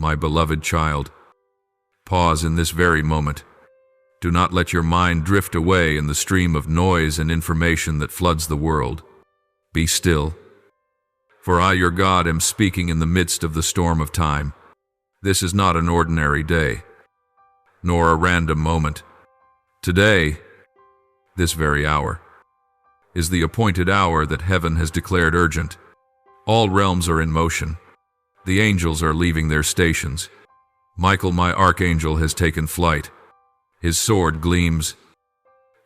my beloved child. Pause in this very moment. Do not let your mind drift away in the stream of noise and information that floods the world. Be still. For I, your God, am speaking in the midst of the storm of time. This is not an ordinary day, nor a random moment. Today, this very hour, is the appointed hour that heaven has declared urgent. All realms are in motion. The angels are leaving their stations. Michael, my archangel, has taken flight. His sword gleams,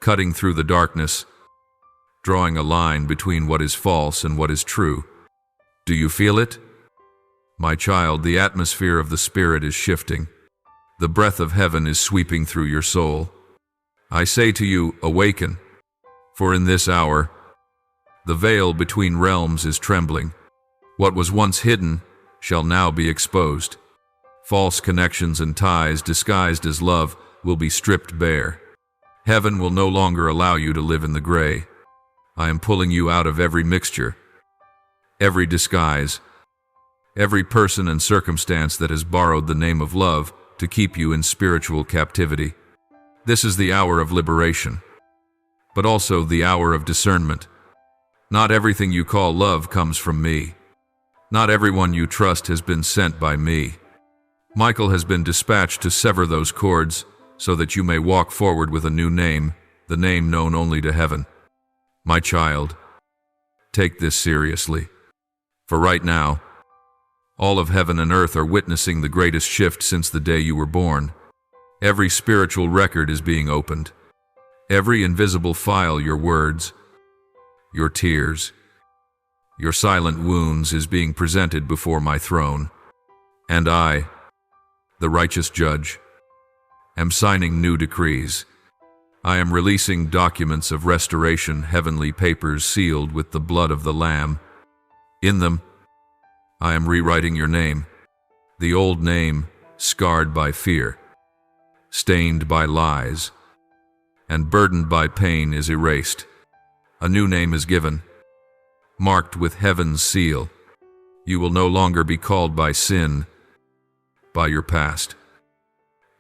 cutting through the darkness, drawing a line between what is false and what is true. Do you feel it? My child, the atmosphere of the Spirit is shifting. The breath of heaven is sweeping through your soul. I say to you, awaken, for in this hour, the veil between realms is trembling. What was once hidden shall now be exposed. False connections and ties disguised as love will be stripped bare. Heaven will no longer allow you to live in the gray. I am pulling you out of every mixture, every disguise, every person and circumstance that has borrowed the name of love to keep you in spiritual captivity. This is the hour of liberation, but also the hour of discernment. Not everything you call love comes from me. Not everyone you trust has been sent by me. Michael has been dispatched to sever those cords so that you may walk forward with a new name, the name known only to heaven. My child, take this seriously. For right now, all of heaven and earth are witnessing the greatest shift since the day you were born. Every spiritual record is being opened. Every invisible file, your words, your tears, your silent wounds is being presented before my throne. And I, the righteous judge, am signing new decrees. I am releasing documents of restoration, heavenly papers sealed with the blood of the Lamb. In them, I am rewriting your name. The old name, scarred by fear, stained by lies, and burdened by pain, is erased. A new name is given, marked with heaven's seal. You will no longer be called by sin, by your past,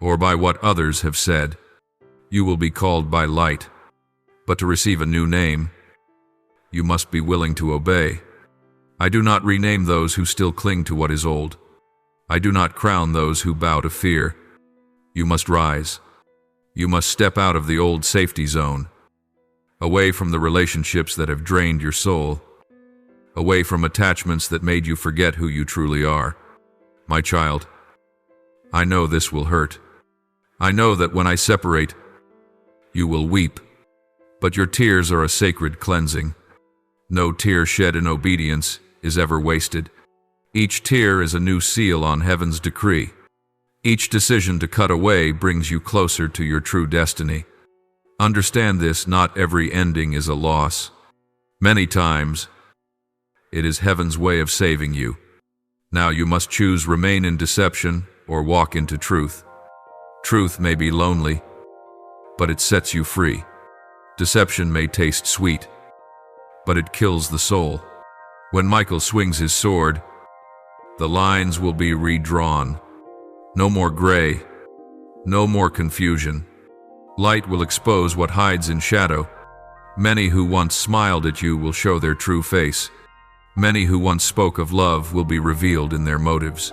or by what others have said. You will be called by light. But to receive a new name, you must be willing to obey. I do not rename those who still cling to what is old. I do not crown those who bow to fear. You must rise. You must step out of the old safety zone, away from the relationships that have drained your soul, away from attachments that made you forget who you truly are. My child, I know this will hurt. I know that when I separate, you will weep, but your tears are a sacred cleansing. No tear shed in obedience is ever wasted. Each tear is a new seal on heaven's decree. Each decision to cut away brings you closer to your true destiny. Understand this, not every ending is a loss. Many times, it is heaven's way of saving you. Now you must choose remain in deception or walk into truth. Truth may be lonely, but it sets you free. Deception may taste sweet, but it kills the soul. When Michael swings his sword, the lines will be redrawn. No more gray, no more confusion. Light will expose what hides in shadow. Many who once smiled at you will show their true face. Many who once spoke of love will be revealed in their motives.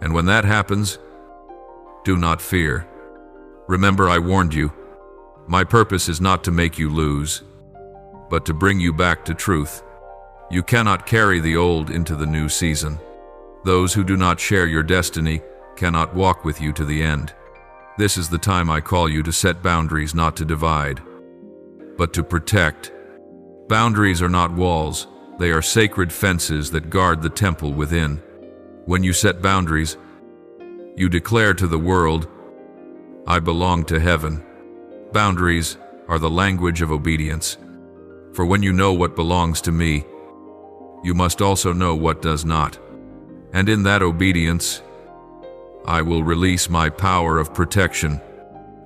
And when that happens, do not fear. Remember, I warned you. My purpose is not to make you lose, but to bring you back to truth. You cannot carry the old into the new season. Those who do not share your destiny cannot walk with you to the end. This is the time I call you to set boundaries, not to divide, but to protect. Boundaries are not walls. They are sacred fences that guard the temple within. When you set boundaries, you declare to the world, I belong to heaven. Boundaries are the language of obedience. For when you know what belongs to me, you must also know what does not. And in that obedience, I will release my power of protection.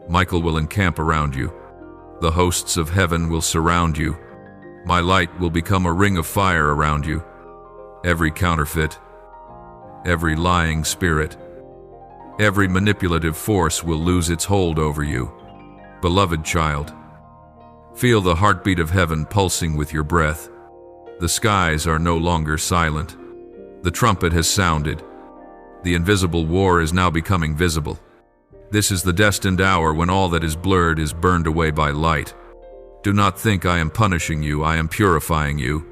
Michael will encamp around you. The hosts of heaven will surround you. My light will become a ring of fire around you. Every counterfeit, every lying spirit, Every manipulative force will lose its hold over you. Beloved child, feel the heartbeat of heaven pulsing with your breath. The skies are no longer silent. The trumpet has sounded. The invisible war is now becoming visible. This is the destined hour when all that is blurred is burned away by light. Do not think I am punishing you, I am purifying you.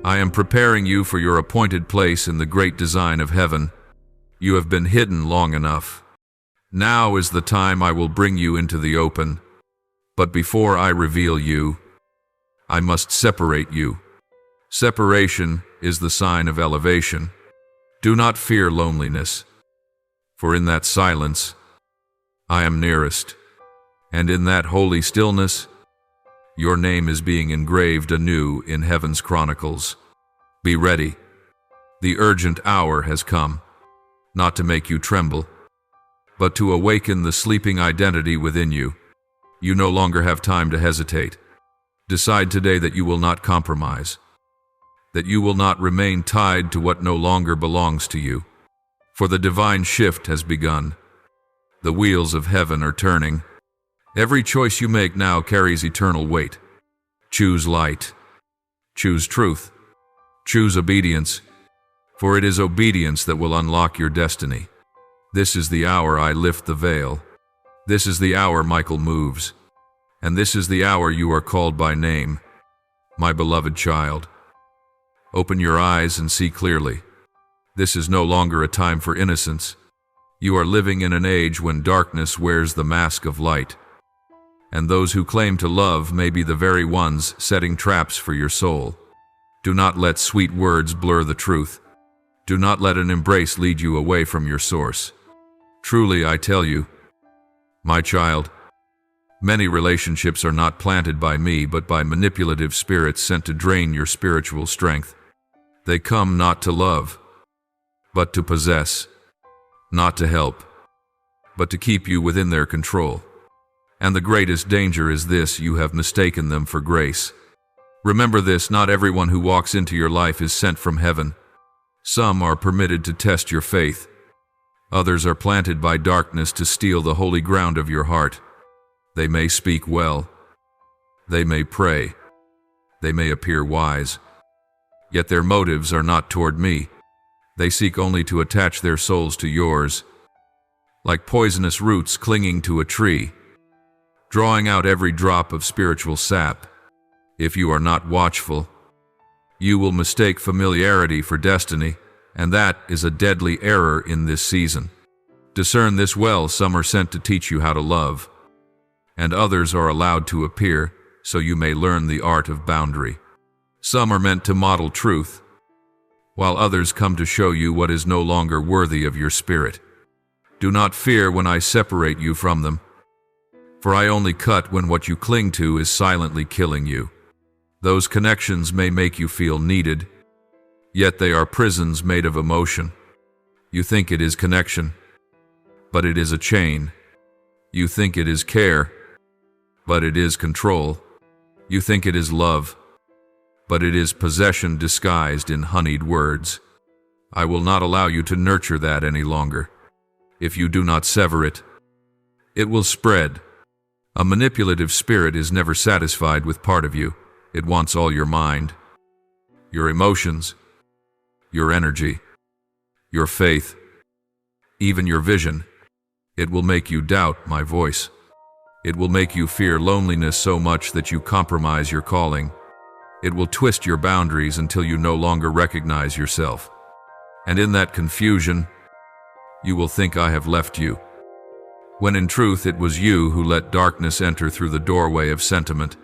I am preparing you for your appointed place in the great design of heaven. You have been hidden long enough. Now is the time I will bring you into the open. But before I reveal you, I must separate you. Separation is the sign of elevation. Do not fear loneliness, for in that silence, I am nearest, and in that holy stillness, your name is being engraved anew in heaven's chronicles. Be ready. The urgent hour has come, not to make you tremble, but to awaken the sleeping identity within you. You no longer have time to hesitate. Decide today that you will not compromise, that you will not remain tied to what no longer belongs to you, for the divine shift has begun. The wheels of heaven are turning. Every choice you make now carries eternal weight. Choose light. Choose truth. Choose obedience, for it is obedience that will unlock your destiny. This is the hour I lift the veil. This is the hour Michael moves. And this is the hour you are called by name. My beloved child, open your eyes and see clearly. This is no longer a time for innocence. You are living in an age when darkness wears the mask of light. And those who claim to love may be the very ones setting traps for your soul. Do not let sweet words blur the truth. Do not let an embrace lead you away from your source. Truly, I tell you, my child, many relationships are not planted by me, but by manipulative spirits sent to drain your spiritual strength. They come not to love, but to possess, not to help, but to keep you within their control. And the greatest danger is this: you have mistaken them for grace. Remember this: not everyone who walks into your life is sent from heaven. Some are permitted to test your faith. Others are planted by darkness to steal the holy ground of your heart. They may speak well. They may pray. They may appear wise. Yet their motives are not toward me. They seek only to attach their souls to yours, like poisonous roots clinging to a tree, drawing out every drop of spiritual sap. If you are not watchful, you will mistake familiarity for destiny, and that is a deadly error in this season. Discern this well: some are sent to teach you how to love, and others are allowed to appear so you may learn the art of boundary. Some are meant to model truth, while others come to show you what is no longer worthy of your spirit. Do not fear when I separate you from them, for I only cut when what you cling to is silently killing you. Those connections may make you feel needed, yet they are prisons made of emotion. You think it is connection, but it is a chain. You think it is care, but it is control. You think it is love, but it is possession disguised in honeyed words. I will not allow you to nurture that any longer. If you do not sever it, it will spread. A manipulative spirit is never satisfied with part of you. It wants all your mind, your emotions, your energy, your faith, even your vision. It will make you doubt my voice. It will make you fear loneliness so much that you compromise your calling. It will twist your boundaries until you no longer recognize yourself. And in that confusion, you will think I have left you, when in truth it was you who let darkness enter through the doorway of sentiment.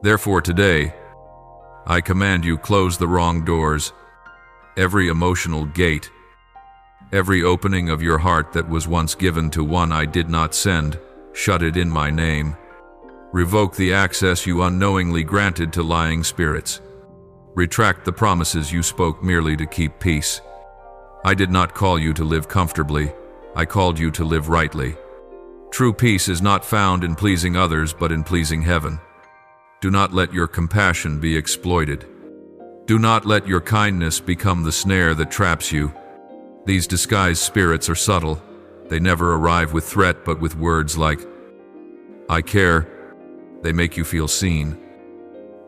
Therefore today, I command you, close the wrong doors, every emotional gate, every opening of your heart that was once given to one I did not send. Shut it in my name. Revoke the access you unknowingly granted to lying spirits. Retract the promises you spoke merely to keep peace. I did not call you to live comfortably. I called you to live rightly. True peace is not found in pleasing others, but in pleasing heaven. Do not let your compassion be exploited. Do not let your kindness become the snare that traps you. These disguised spirits are subtle. They never arrive with threat, but with words like, "I care." They make you feel seen,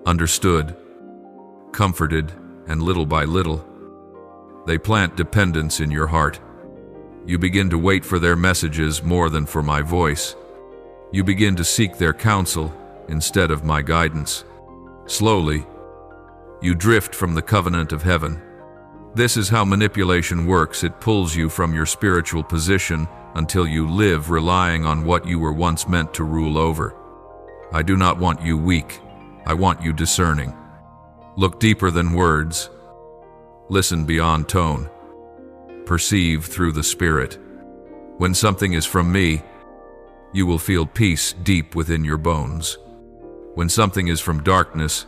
understood, comforted, and little by little, they plant dependence in your heart. You begin to wait for their messages more than for my voice. You begin to seek their counsel instead of my guidance. Slowly, you drift from the covenant of heaven. This is how manipulation works. It pulls you from your spiritual position until you live relying on what you were once meant to rule over. I do not want you weak. I want you discerning. Look deeper than words. Listen beyond tone. Perceive through the Spirit. When something is from me, you will feel peace deep within your bones. When something is from darkness,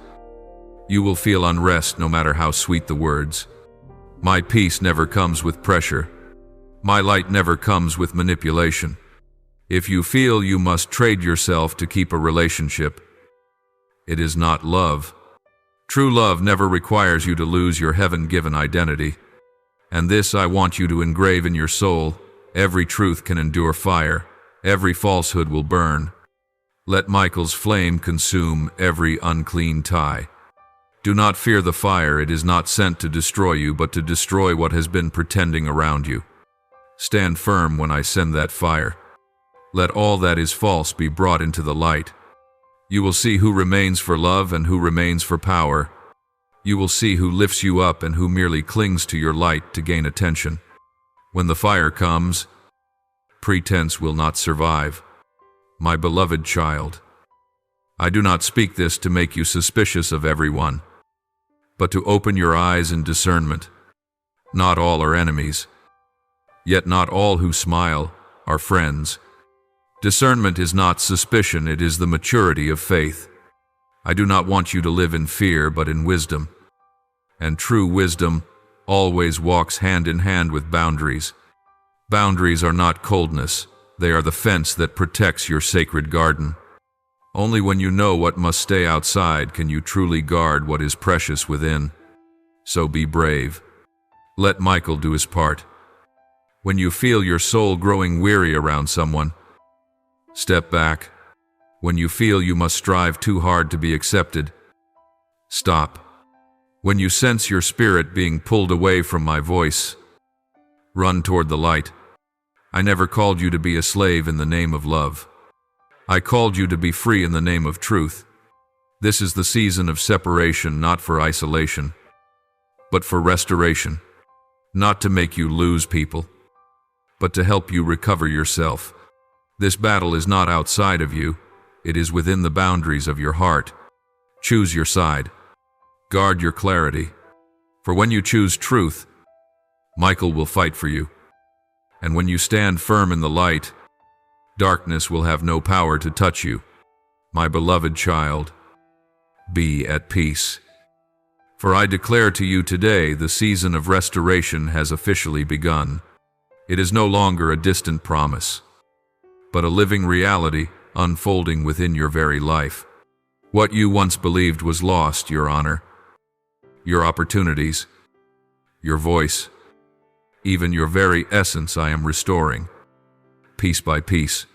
you will feel unrest no matter how sweet the words. My peace never comes with pressure. My light never comes with manipulation. If you feel you must trade yourself to keep a relationship, it is not love. True love never requires you to lose your heaven-given identity. And this I want you to engrave in your soul. Every truth can endure fire. Every falsehood will burn. Let Michael's flame consume every unclean tie. Do not fear the fire. It is not sent to destroy you, but to destroy what has been pretending around you. Stand firm when I send that fire. Let all that is false be brought into the light. You will see who remains for love and who remains for power. You will see who lifts you up and who merely clings to your light to gain attention. When the fire comes, pretense will not survive. My beloved child, I do not speak this to make you suspicious of everyone, but to open your eyes in discernment. Not all are enemies, yet not all who smile are friends. Discernment is not suspicion, it is the maturity of faith. I do not want you to live in fear, but in wisdom. And true wisdom always walks hand in hand with boundaries. Boundaries are not coldness, they are the fence that protects your sacred garden. Only when you know what must stay outside can you truly guard what is precious within. So be brave. Let Michael do his part. When you feel your soul growing weary around someone, step back. When you feel you must strive too hard to be accepted, stop. When you sense your spirit being pulled away from my voice, run toward the light. I never called you to be a slave in the name of love. I called you to be free in the name of truth. This is the season of separation, not for isolation, but for restoration. Not to make you lose people, but to help you recover yourself. This battle is not outside of you, it is within the boundaries of your heart. Choose your side. Guard your clarity. For when you choose truth, Michael will fight for you. And when you stand firm in the light, darkness will have no power to touch you. My beloved child, be at peace. For I declare to you today, the season of restoration has officially begun. It is no longer a distant promise, but a living reality unfolding within your very life. What you once believed was lost, your honor, your opportunities, your voice, even your very essence I am restoring, piece by piece.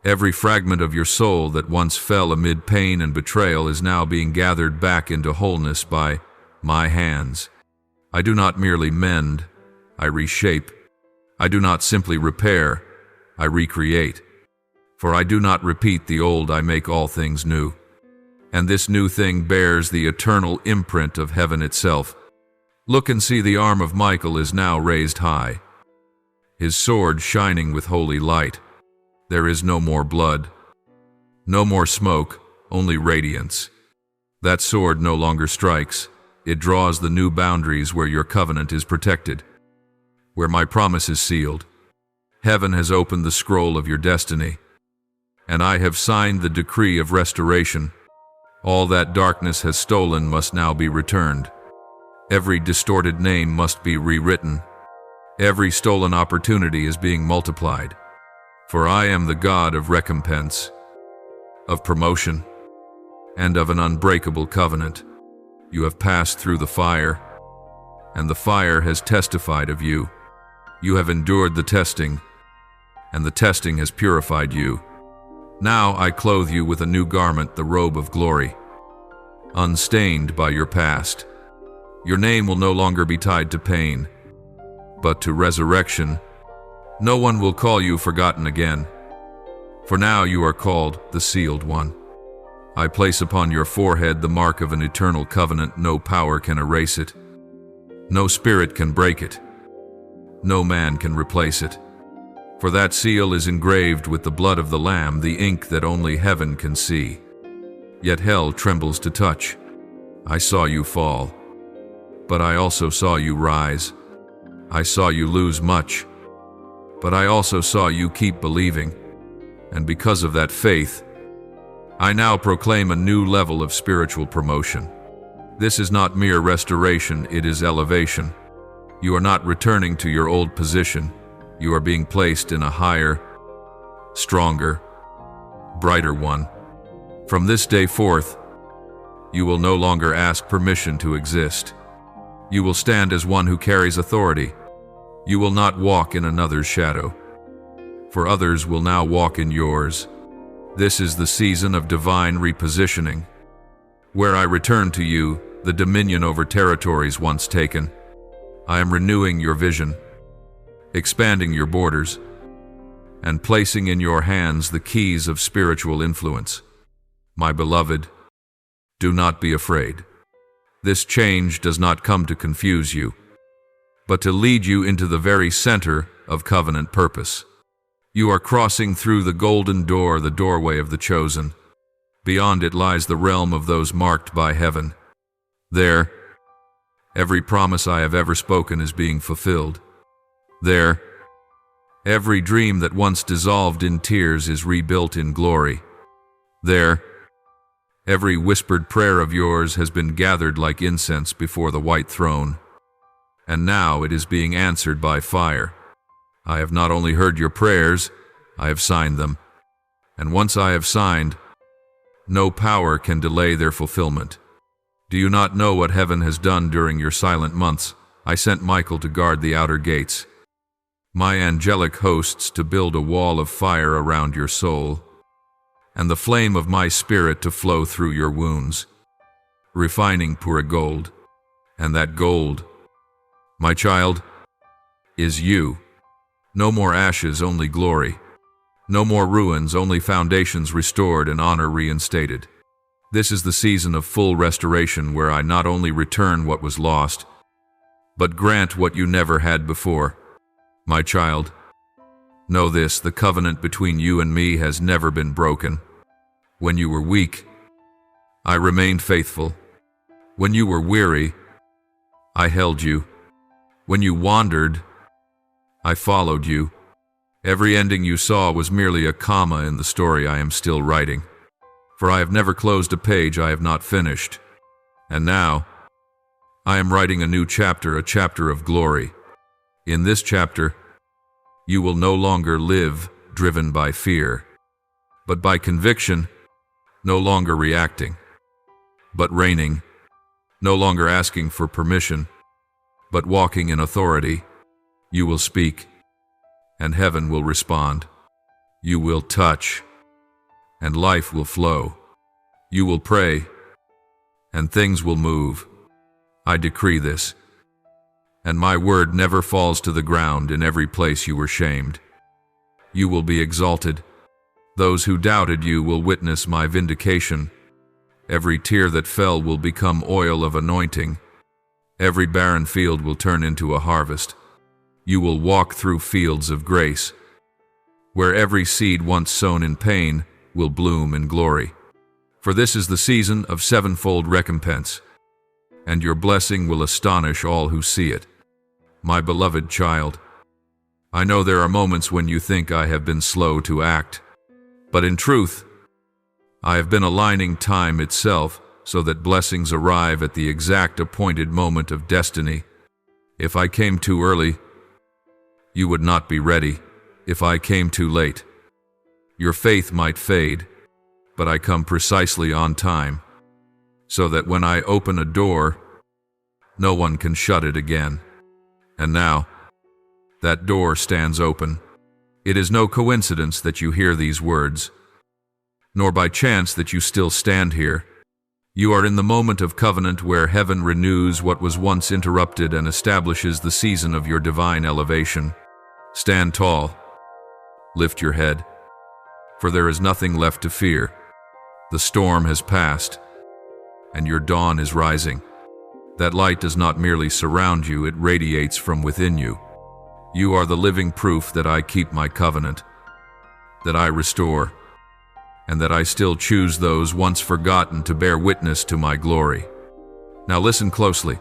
Every fragment of your soul that once fell amid pain and betrayal is now being gathered back into wholeness by my hands. I do not merely mend, I reshape. I do not simply repair, I recreate. For I do not repeat the old, I make all things new. And this new thing bears the eternal imprint of heaven itself. Look and see, the arm of Michael is now raised high, his sword shining with holy light. There is no more blood, no more smoke, only radiance. That sword no longer strikes. It draws the new boundaries where your covenant is protected, where my promise is sealed. Heaven has opened the scroll of your destiny, and I have signed the decree of restoration. All that darkness has stolen must now be returned. Every distorted name must be rewritten. Every stolen opportunity is being multiplied. For I am the God of recompense, of promotion, and of an unbreakable covenant. You have passed through the fire, and the fire has testified of you. You have endured the testing, and the testing has purified you. Now I clothe you with a new garment, the robe of glory, unstained by your past. Your name will no longer be tied to pain, but to resurrection. No one will call you forgotten again, for now you are called the Sealed One. I place upon your forehead the mark of an eternal covenant. No power can erase it. No spirit can break it. No man can replace it. For that seal is engraved with the blood of the Lamb, the ink that only heaven can see. Yet hell trembles to touch. I saw you fall, but I also saw you rise. I saw you lose much, but I also saw you keep believing. And because of that faith, I now proclaim a new level of spiritual promotion. This is not mere restoration, it is elevation. You are not returning to your old position. You are being placed in a higher, stronger, brighter one. From this day forth, you will no longer ask permission to exist. You will stand as one who carries authority. You will not walk in another's shadow, for others will now walk in yours. This is the season of divine repositioning, where I return to you the dominion over territories once taken. I am renewing your vision, expanding your borders, and placing in your hands the keys of spiritual influence. My beloved, do not be afraid. This change does not come to confuse you, but to lead you into the very center of covenant purpose. You are crossing through the golden door, the doorway of the chosen. Beyond it lies the realm of those marked by heaven. There, every promise I have ever spoken is being fulfilled. There, every dream that once dissolved in tears is rebuilt in glory. There, every whispered prayer of yours has been gathered like incense before the white throne, and now it is being answered by fire. I have not only heard your prayers, I have signed them, and once I have signed, no power can delay their fulfillment. Do you not know what heaven has done during your silent months? I sent Michael to guard the outer gates, my angelic hosts to build a wall of fire around your soul, and the flame of my spirit to flow through your wounds, refining pure gold. And that gold, my child, is you. No more ashes, only glory. No more ruins, only foundations restored and honor reinstated. This is the season of full restoration, where I not only return what was lost, but grant what you never had before. My child, know this, the covenant between you and me has never been broken. When you were weak, I remained faithful. When you were weary, I held you. When you wandered, I followed you. Every ending you saw was merely a comma in the story I am still writing. For I have never closed a page I have not finished. And now, I am writing a new chapter, a chapter of glory. In this chapter, you will no longer live driven by fear, but by conviction, no longer reacting, but reigning, no longer asking for permission, but walking in authority. You will speak, and heaven will respond. You will touch, and life will flow. You will pray, and things will move. I decree this, and my word never falls to the ground. In every place you were shamed, you will be exalted. Those who doubted you will witness my vindication. Every tear that fell will become oil of anointing. Every barren field will turn into a harvest. You will walk through fields of grace, where every seed once sown in pain will bloom in glory. For this is the season of sevenfold recompense, and your blessing will astonish all who see it. My beloved child, I know there are moments when you think I have been slow to act, but in truth, I have been aligning time itself so that blessings arrive at the exact appointed moment of destiny. If I came too early, you would not be ready. If I came too late, your faith might fade, but I come precisely on time, so that when I open a door, no one can shut it again. And now, that door stands open, It is no coincidence that you hear these words, nor by chance that you still stand here. You are in the moment of covenant where heaven renews what was once interrupted and establishes the season of your divine elevation. Stand tall. Lift your head, for there is nothing left to fear. The storm has passed, and your dawn is rising. That light does not merely surround you, it radiates from within you. You are the living proof that I keep my covenant, that I restore, and that I still choose those once forgotten to bear witness to my glory. Now listen closely,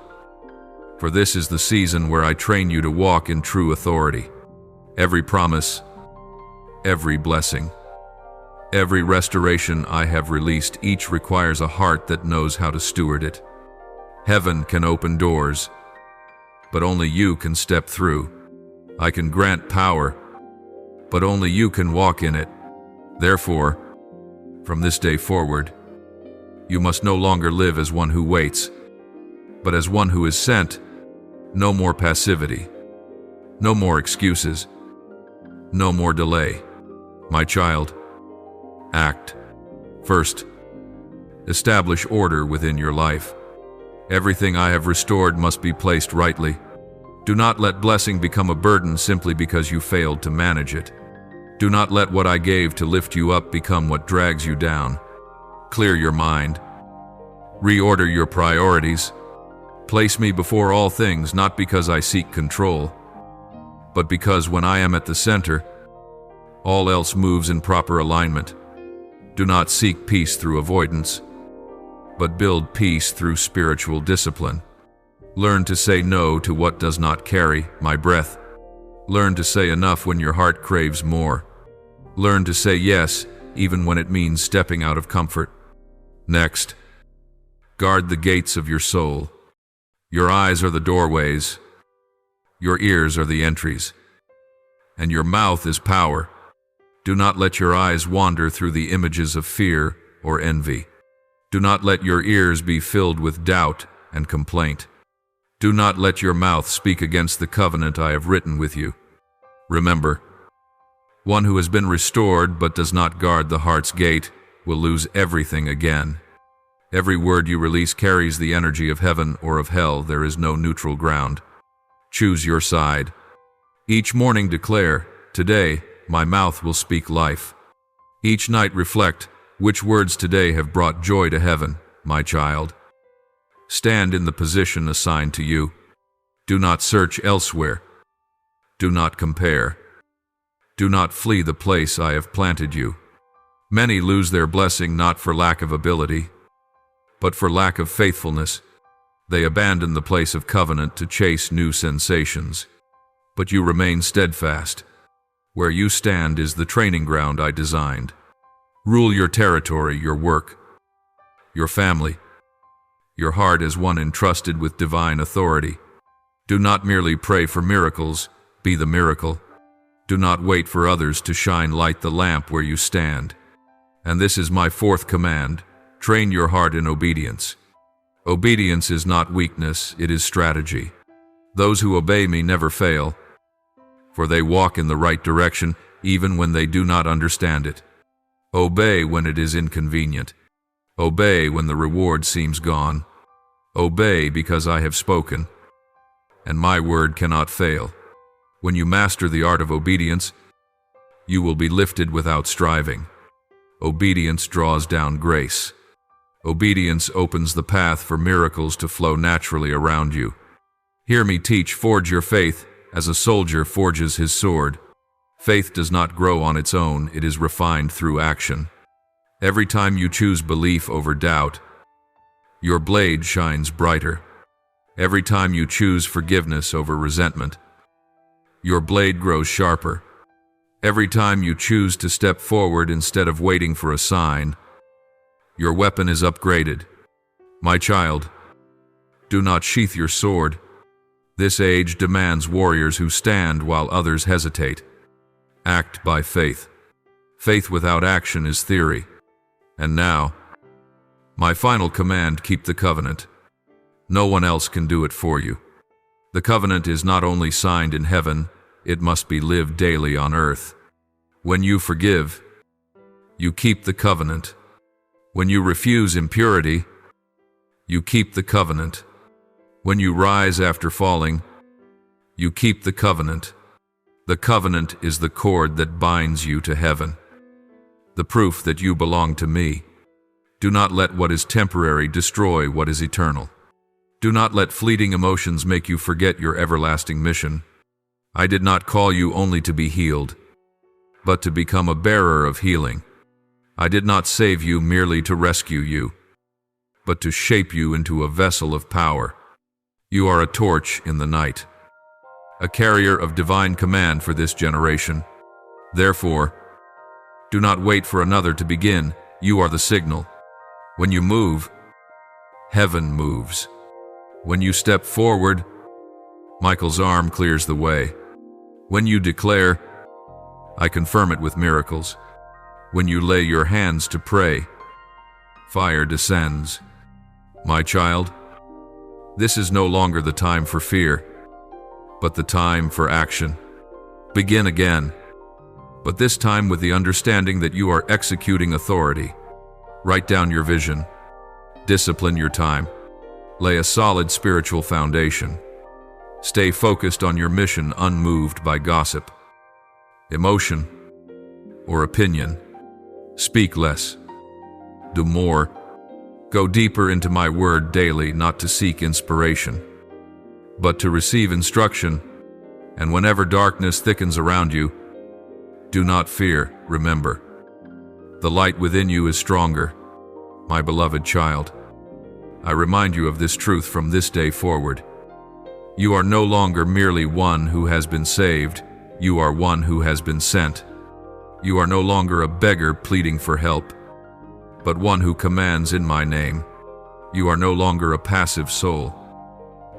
for this is the season where I train you to walk in true authority. Every promise, every blessing, every restoration I have released, each requires a heart that knows how to steward it. Heaven can open doors, but only you can step through. I can grant power, but only you can walk in it. Therefore, from this day forward, you must no longer live as one who waits, but as one who is sent. No more passivity, no more excuses, no more delay. My child, act. First, establish order within your life. Everything I have restored must be placed rightly. Do not let blessing become a burden simply because you failed to manage it. Do not let what I gave to lift you up become what drags you down. Clear your mind. Reorder your priorities. Place me before all things, not because I seek control, but because when I am at the center, all else moves in proper alignment. Do not seek peace through avoidance, but build peace through spiritual discipline. Learn to say no to what does not carry my breath. Learn to say enough when your heart craves more. Learn to say yes, even when it means stepping out of comfort. Next, guard the gates of your soul. Your eyes are the doorways, your ears are the entries, and your mouth is power. Do not let your eyes wander through the images of fear or envy. Do not let your ears be filled with doubt and complaint. Do not let your mouth speak against the covenant I have written with you. Remember, one who has been restored but does not guard the heart's gate will lose everything again. Every word you release carries the energy of heaven or of hell. There is no neutral ground. Choose your side. Each morning declare, today my mouth will speak life. Each night reflect, which words today have brought joy to heaven, my child. Stand in the position assigned to you. Do not search elsewhere. Do not compare. Do not flee the place I have planted you. Many lose their blessing not for lack of ability, but for lack of faithfulness. They abandon the place of covenant to chase new sensations. But you remain steadfast. Where you stand is the training ground I designed. Rule your territory, your work, your family, your heart as one entrusted with divine authority. Do not merely pray for miracles, be the miracle. Do not wait for others to shine light the lamp where you stand. And this is my fourth command, train your heart in obedience. Obedience is not weakness, it is strategy. Those who obey me never fail, for they walk in the right direction even when they do not understand it. Obey when it is inconvenient. Obey when the reward seems gone. Obey because I have spoken, and my word cannot fail. When you master the art of obedience, you will be lifted without striving. Obedience draws down grace. Obedience opens the path for miracles to flow naturally around you. Hear me teach, forge your faith as a soldier forges his sword. Faith does not grow on its own, it is refined through action. Every time you choose belief over doubt, your blade shines brighter. Every time you choose forgiveness over resentment, your blade grows sharper. Every time you choose to step forward instead of waiting for a sign, your weapon is upgraded. My child, do not sheath your sword. This age demands warriors who stand while others hesitate. Act by faith. Faith without action is theory. And now, my final command, keep the covenant. No one else can do it for you. The covenant is not only signed in heaven, it must be lived daily on earth. When you forgive, you keep the covenant. When you refuse impurity, you keep the covenant. When you rise after falling, you keep the covenant. The covenant is the cord that binds you to heaven, the proof that you belong to me. Do not let what is temporary destroy what is eternal. Do not let fleeting emotions make you forget your everlasting mission. I did not call you only to be healed, but to become a bearer of healing. I did not save you merely to rescue you, but to shape you into a vessel of power. You are a torch in the night, a carrier of divine command for this generation. Therefore, do not wait for another to begin. You are the signal. When you move, heaven moves. When you step forward, Michael's arm clears the way. When you declare, I confirm it with miracles. When you lay your hands to pray, fire descends. My child, this is no longer the time for fear, but the time for action. Begin again, but this time with the understanding that you are executing authority. Write down your vision. Discipline your time. Lay a solid spiritual foundation. Stay focused on your mission, unmoved by gossip, emotion, or opinion. Speak less. Do more. Go deeper into my word daily, not to seek inspiration, but to receive instruction. And whenever darkness thickens around you, do not fear. Remember, the light within you is stronger, my beloved child. I remind you of this truth from this day forward. You are no longer merely one who has been saved, you are one who has been sent. You are no longer a beggar pleading for help, but one who commands in my name. You are no longer a passive soul,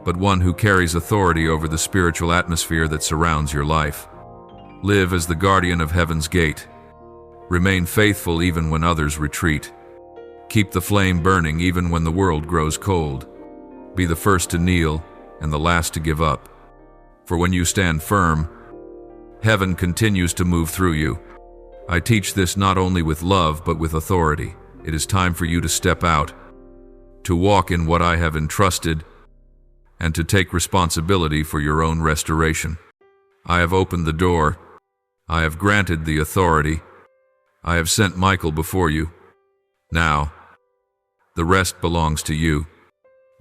but one who carries authority over the spiritual atmosphere that surrounds your life. Live as the guardian of heaven's gate. Remain faithful even when others retreat. Keep the flame burning even when the world grows cold. Be the first to kneel and the last to give up. For when you stand firm, heaven continues to move through you. I teach this not only with love but with authority. It is time for you to step out, to walk in what I have entrusted, and to take responsibility for your own restoration. I have opened the door. I have granted the authority. I have sent Michael before you. Now, the rest belongs to you.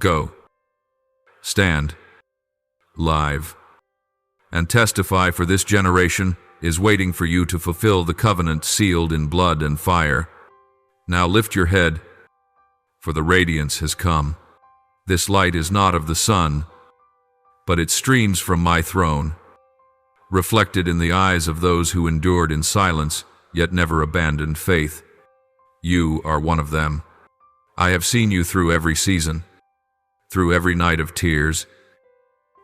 Go. Stand. Live. And testify, for this generation is waiting for you to fulfill the covenant sealed in blood and fire. Now lift your head, for the radiance has come. This light is not of the sun, but it streams from my throne, reflected in the eyes of those who endured in silence, yet never abandoned faith. You are one of them. I have seen you through every season, through every night of tears,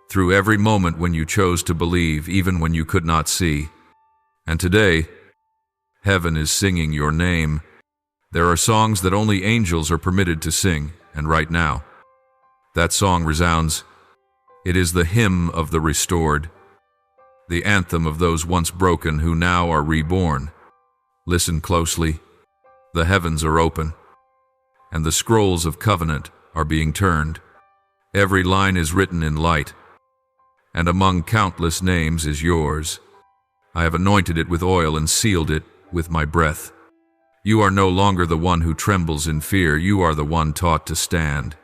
through every moment when you chose to believe even when you could not see. And today, heaven is singing your name. There are songs that only angels are permitted to sing, and right now, that song resounds. It is the hymn of the restored, the anthem of those once broken who now are reborn. Listen closely. The heavens are open, and the scrolls of covenant are being turned. Every line is written in light, and among countless names is yours. I have anointed it with oil and sealed it with my breath. You are no longer the one who trembles in fear. You are the one taught to stand.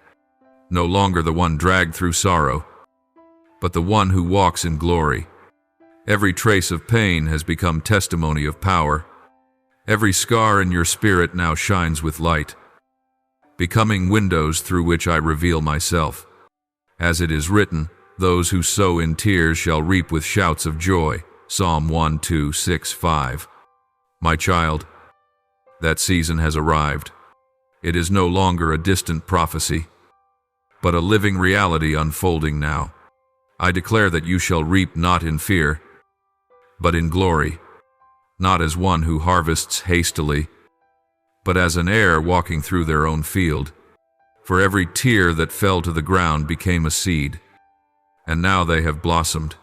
No longer the one dragged through sorrow, but the one who walks in glory. Every trace of pain has become testimony of power. Every scar in your spirit now shines with light, becoming windows through which I reveal myself. As it is written, those who sow in tears shall reap with shouts of joy. Psalm 1:2-6-5. My child, that season has arrived. It is no longer a distant prophecy, but a living reality unfolding now. I declare that you shall reap not in fear, but in glory, not as one who harvests hastily, but as an heir walking through their own field. For every tear that fell to the ground became a seed, and now they have blossomed.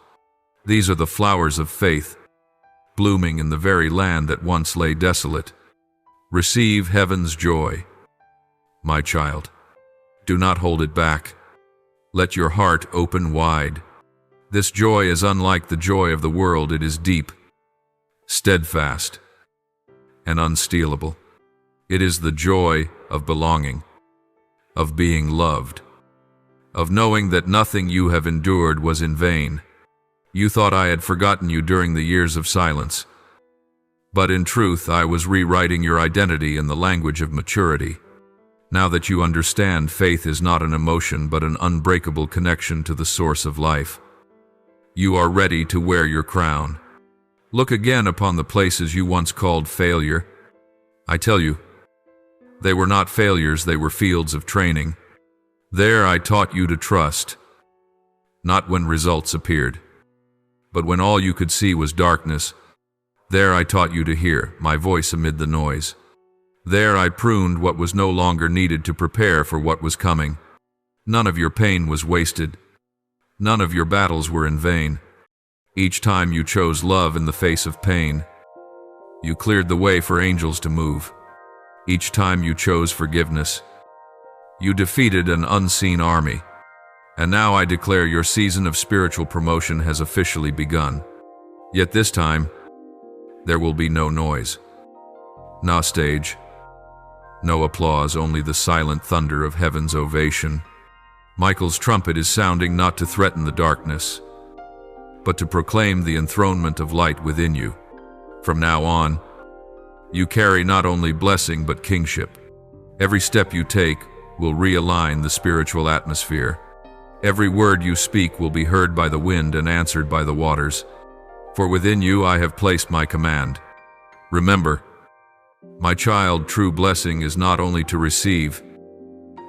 These are the flowers of faith, blooming in the very land that once lay desolate. Receive heaven's joy, my child. Do not hold it back. Let your heart open wide. This joy is unlike the joy of the world. It is deep, steadfast, and unstealable. It is the joy of belonging, of being loved, of knowing that nothing you have endured was in vain. You thought I had forgotten you during the years of silence. But in truth, I was rewriting your identity in the language of maturity. Now that you understand, faith is not an emotion but an unbreakable connection to the source of life. You are ready to wear your crown. Look again upon the places you once called failure. I tell you, they were not failures, they were fields of training. There I taught you to trust, not when results appeared, but when all you could see was darkness. There I taught you to hear my voice amid the noise. There I pruned what was no longer needed to prepare for what was coming. None of your pain was wasted. None of your battles were in vain. Each time you chose love in the face of pain, you cleared the way for angels to move. Each time you chose forgiveness, you defeated an unseen army. And now I declare your season of spiritual promotion has officially begun. Yet this time, there will be no noise, no stage, no applause, only the silent thunder of heaven's ovation. Michael's trumpet is sounding not to threaten the darkness, but to proclaim the enthronement of light within you. From now on, you carry not only blessing but kingship. Every step you take will realign the spiritual atmosphere. Every word you speak will be heard by the wind and answered by the waters. For within you I have placed my command. Remember, my child, true blessing is not only to receive,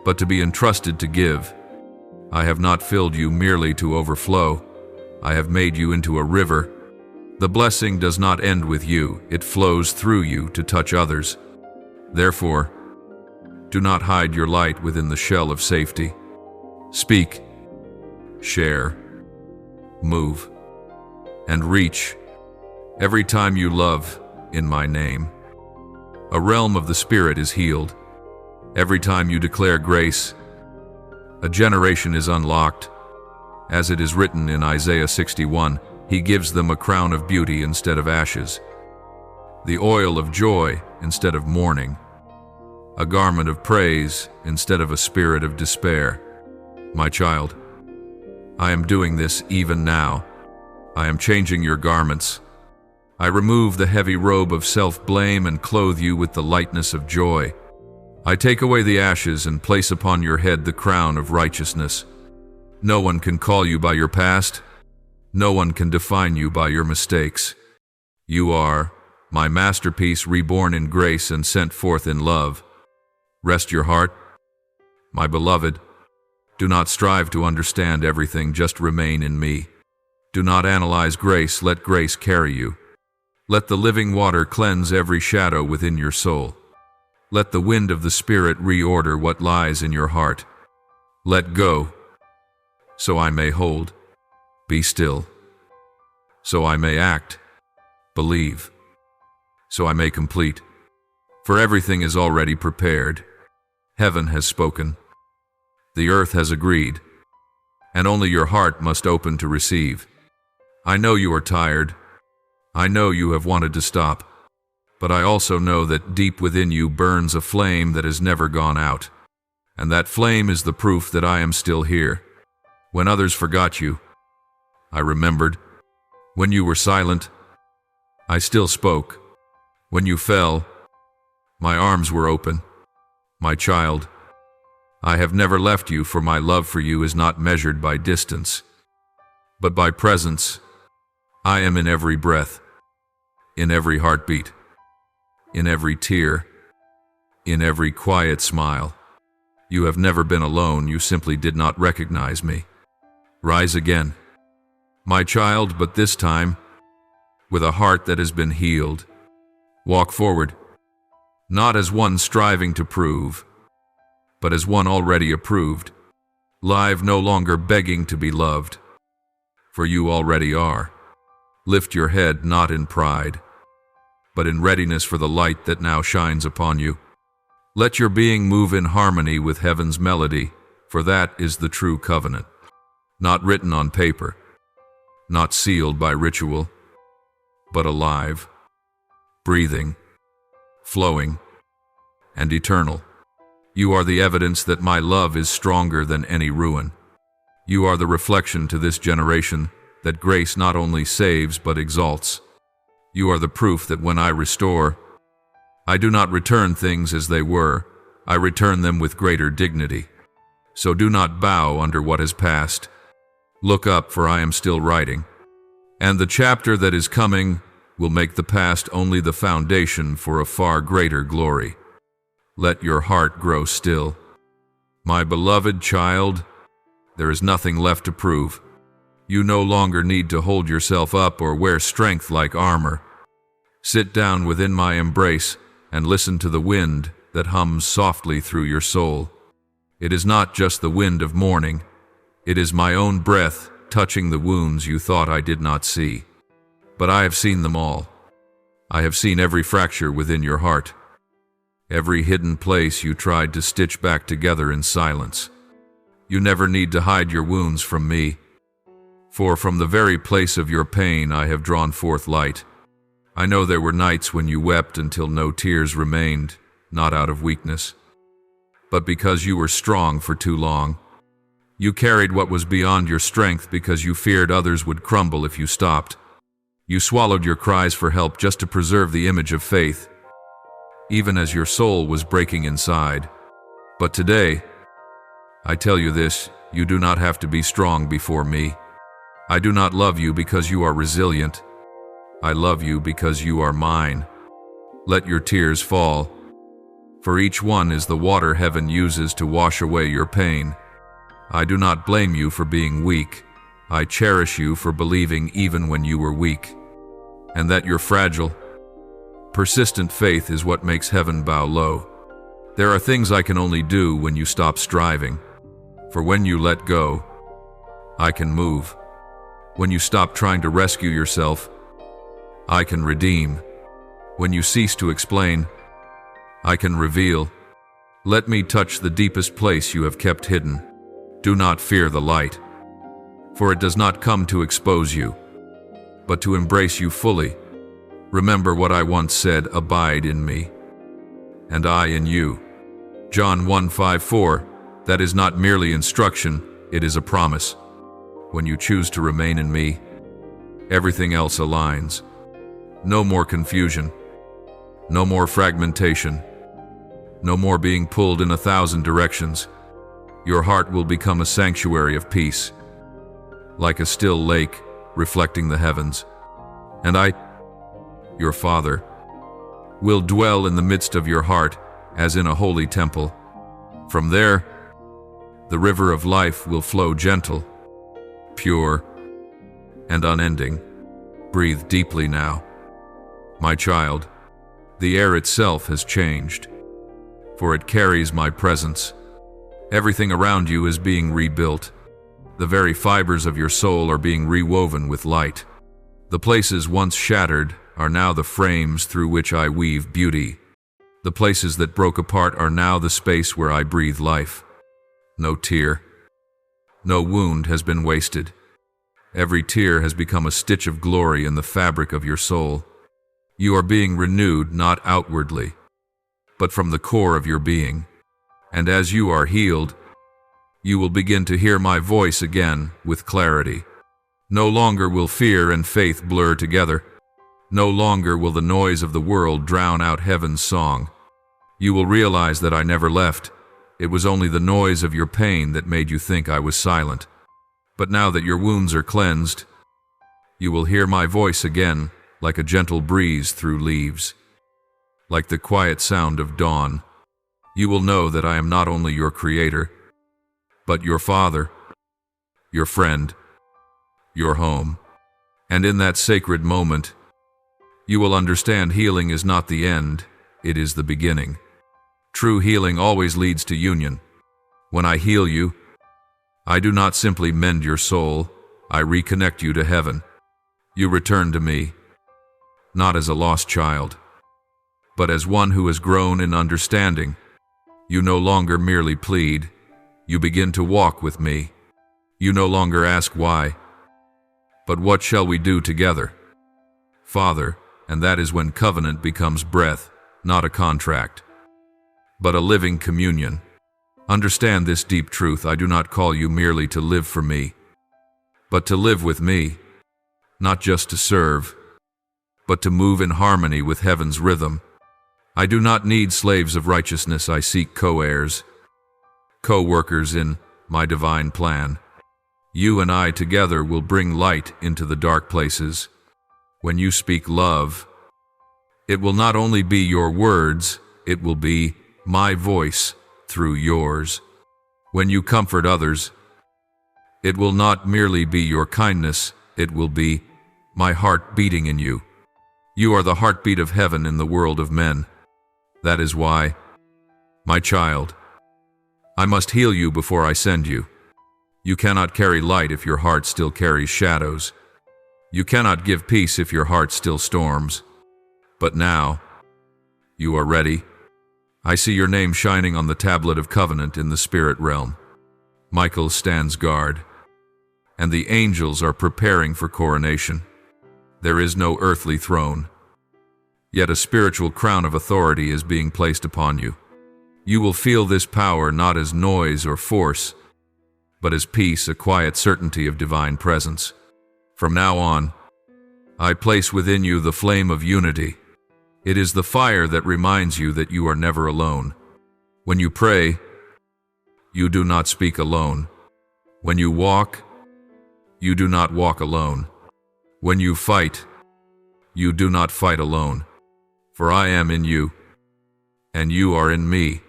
but to be entrusted to give. I have not filled you merely to overflow. I have made you into a river. The blessing does not end with you, it flows through you to touch others. Therefore, do not hide your light within the shell of safety. Speak, share, move, and reach every time you love in my name. A realm of the Spirit is healed. Every time you declare grace, a generation is unlocked. As it is written in Isaiah 61, He gives them a crown of beauty instead of ashes, the oil of joy instead of mourning, a garment of praise instead of a spirit of despair. My child, I am doing this even now. I am changing your garments. I remove the heavy robe of self-blame and clothe you with the lightness of joy. I take away the ashes and place upon your head the crown of righteousness. No one can call you by your past. No one can define you by your mistakes. You are my masterpiece, reborn in grace and sent forth in love. Rest your heart, my beloved. Do not strive to understand everything, just remain in me. Do not analyze grace, let grace carry you. Let the living water cleanse every shadow within your soul. Let the wind of the Spirit reorder what lies in your heart. Let go, so I may hold. Be still, so I may act. Believe, so I may complete. For everything is already prepared. Heaven has spoken. The earth has agreed, and only your heart must open to receive. I know you are tired. I know you have wanted to stop. But I also know that deep within you burns a flame that has never gone out. And that flame is the proof that I am still here. When others forgot you, I remembered. When you were silent, I still spoke. When you fell, my arms were open. My child, I have never left you, for my love for you is not measured by distance, but by presence. I am in every breath, in every heartbeat, in every tear, in every quiet smile. You have never been alone, you simply did not recognize me. Rise again, my child, but this time, with a heart that has been healed. Walk forward, not as one striving to prove, but as one already approved, live, no longer begging to be loved, for you already are. Lift your head not in pride, but in readiness for the light that now shines upon you. Let your being move in harmony with heaven's melody, for that is the true covenant, not written on paper, not sealed by ritual, but alive, breathing, flowing, and eternal. You are the evidence that my love is stronger than any ruin. You are the reflection to this generation that grace not only saves but exalts. You are the proof that when I restore, I do not return things as they were, I return them with greater dignity. So do not bow under what has passed. Look up, for I am still writing, and the chapter that is coming will make the past only the foundation for a far greater glory. Let your heart grow still. My beloved child, there is nothing left to prove. You no longer need to hold yourself up or wear strength like armor. Sit down within my embrace and listen to the wind that hums softly through your soul. It is not just the wind of morning. It is my own breath touching the wounds you thought I did not see. But I have seen them all. I have seen every fracture within your heart, every hidden place you tried to stitch back together in silence. You never need to hide your wounds from me, for from the very place of your pain I have drawn forth light. I know there were nights when you wept until no tears remained, not out of weakness, but because you were strong for too long. You carried what was beyond your strength because you feared others would crumble if you stopped. You swallowed your cries for help just to preserve the image of faith, even as your soul was breaking inside. But today, I tell you this, you do not have to be strong before me. I do not love you because you are resilient. I love you because you are mine. Let your tears fall, for each one is the water heaven uses to wash away your pain. I do not blame you for being weak. I cherish you for believing even when you were weak, and that your fragile, persistent faith is what makes heaven bow low. There are things I can only do when you stop striving, for when you let go, I can move. When you stop trying to rescue yourself, I can redeem. When you cease to explain, I can reveal. Let me touch the deepest place you have kept hidden. Do not fear the light, for it does not come to expose you, but to embrace you fully. Remember what I once said, abide in me, and I in you. John 1:5-4, that is not merely instruction, it is a promise. When you choose to remain in me, everything else aligns. No more confusion, no more fragmentation, no more being pulled in 1,000 directions. Your heart will become a sanctuary of peace, like a still lake reflecting the heavens. And I, your Father, will dwell in the midst of your heart as in a holy temple. From there, the river of life will flow gentle, pure, and unending. Breathe deeply now. My child, the air itself has changed, for it carries my presence. Everything around you is being rebuilt. The very fibers of your soul are being rewoven with light. The places once shattered are now the frames through which I weave beauty. The places that broke apart are now the space where I breathe life. No tear, no wound has been wasted. Every tear has become a stitch of glory in the fabric of your soul. You are being renewed not outwardly, but from the core of your being. And as you are healed, you will begin to hear my voice again with clarity. No longer will fear and faith blur together. No longer will the noise of the world drown out heaven's song. You will realize that I never left. It was only the noise of your pain that made you think I was silent. But now that your wounds are cleansed, you will hear my voice again, like a gentle breeze through leaves, like the quiet sound of dawn. You will know that I am not only your creator, but your father, your friend, your home. And in that sacred moment, you will understand healing is not the end, it is the beginning. True healing always leads to union. When I heal you, I do not simply mend your soul, I reconnect you to heaven. You return to me, not as a lost child, but as one who has grown in understanding. You no longer merely plead, you begin to walk with me. You no longer ask why, but what shall we do together? Father, and that is when covenant becomes breath, not a contract, but a living communion. Understand this deep truth. I do not call you merely to live for me, but to live with me, not just to serve, but to move in harmony with heaven's rhythm. I do not need slaves of righteousness. I seek co-heirs, co-workers in my divine plan. You and I together will bring light into the dark places. When you speak love, it will not only be your words, it will be my voice through yours. When you comfort others, it will not merely be your kindness, it will be my heart beating in you. You are the heartbeat of heaven in the world of men. That is why, my child, I must heal you before I send you. You cannot carry light if your heart still carries shadows. You cannot give peace if your heart still storms. But now, you are ready. I see your name shining on the tablet of covenant in the spirit realm. Michael stands guard, and the angels are preparing for coronation. There is no earthly throne, yet a spiritual crown of authority is being placed upon you. You will feel this power not as noise or force, but as peace, a quiet certainty of divine presence. From now on, I place within you the flame of unity. It is the fire that reminds you that you are never alone. When you pray, you do not speak alone. When you walk, you do not walk alone. When you fight, you do not fight alone. For I am in you, and you are in me.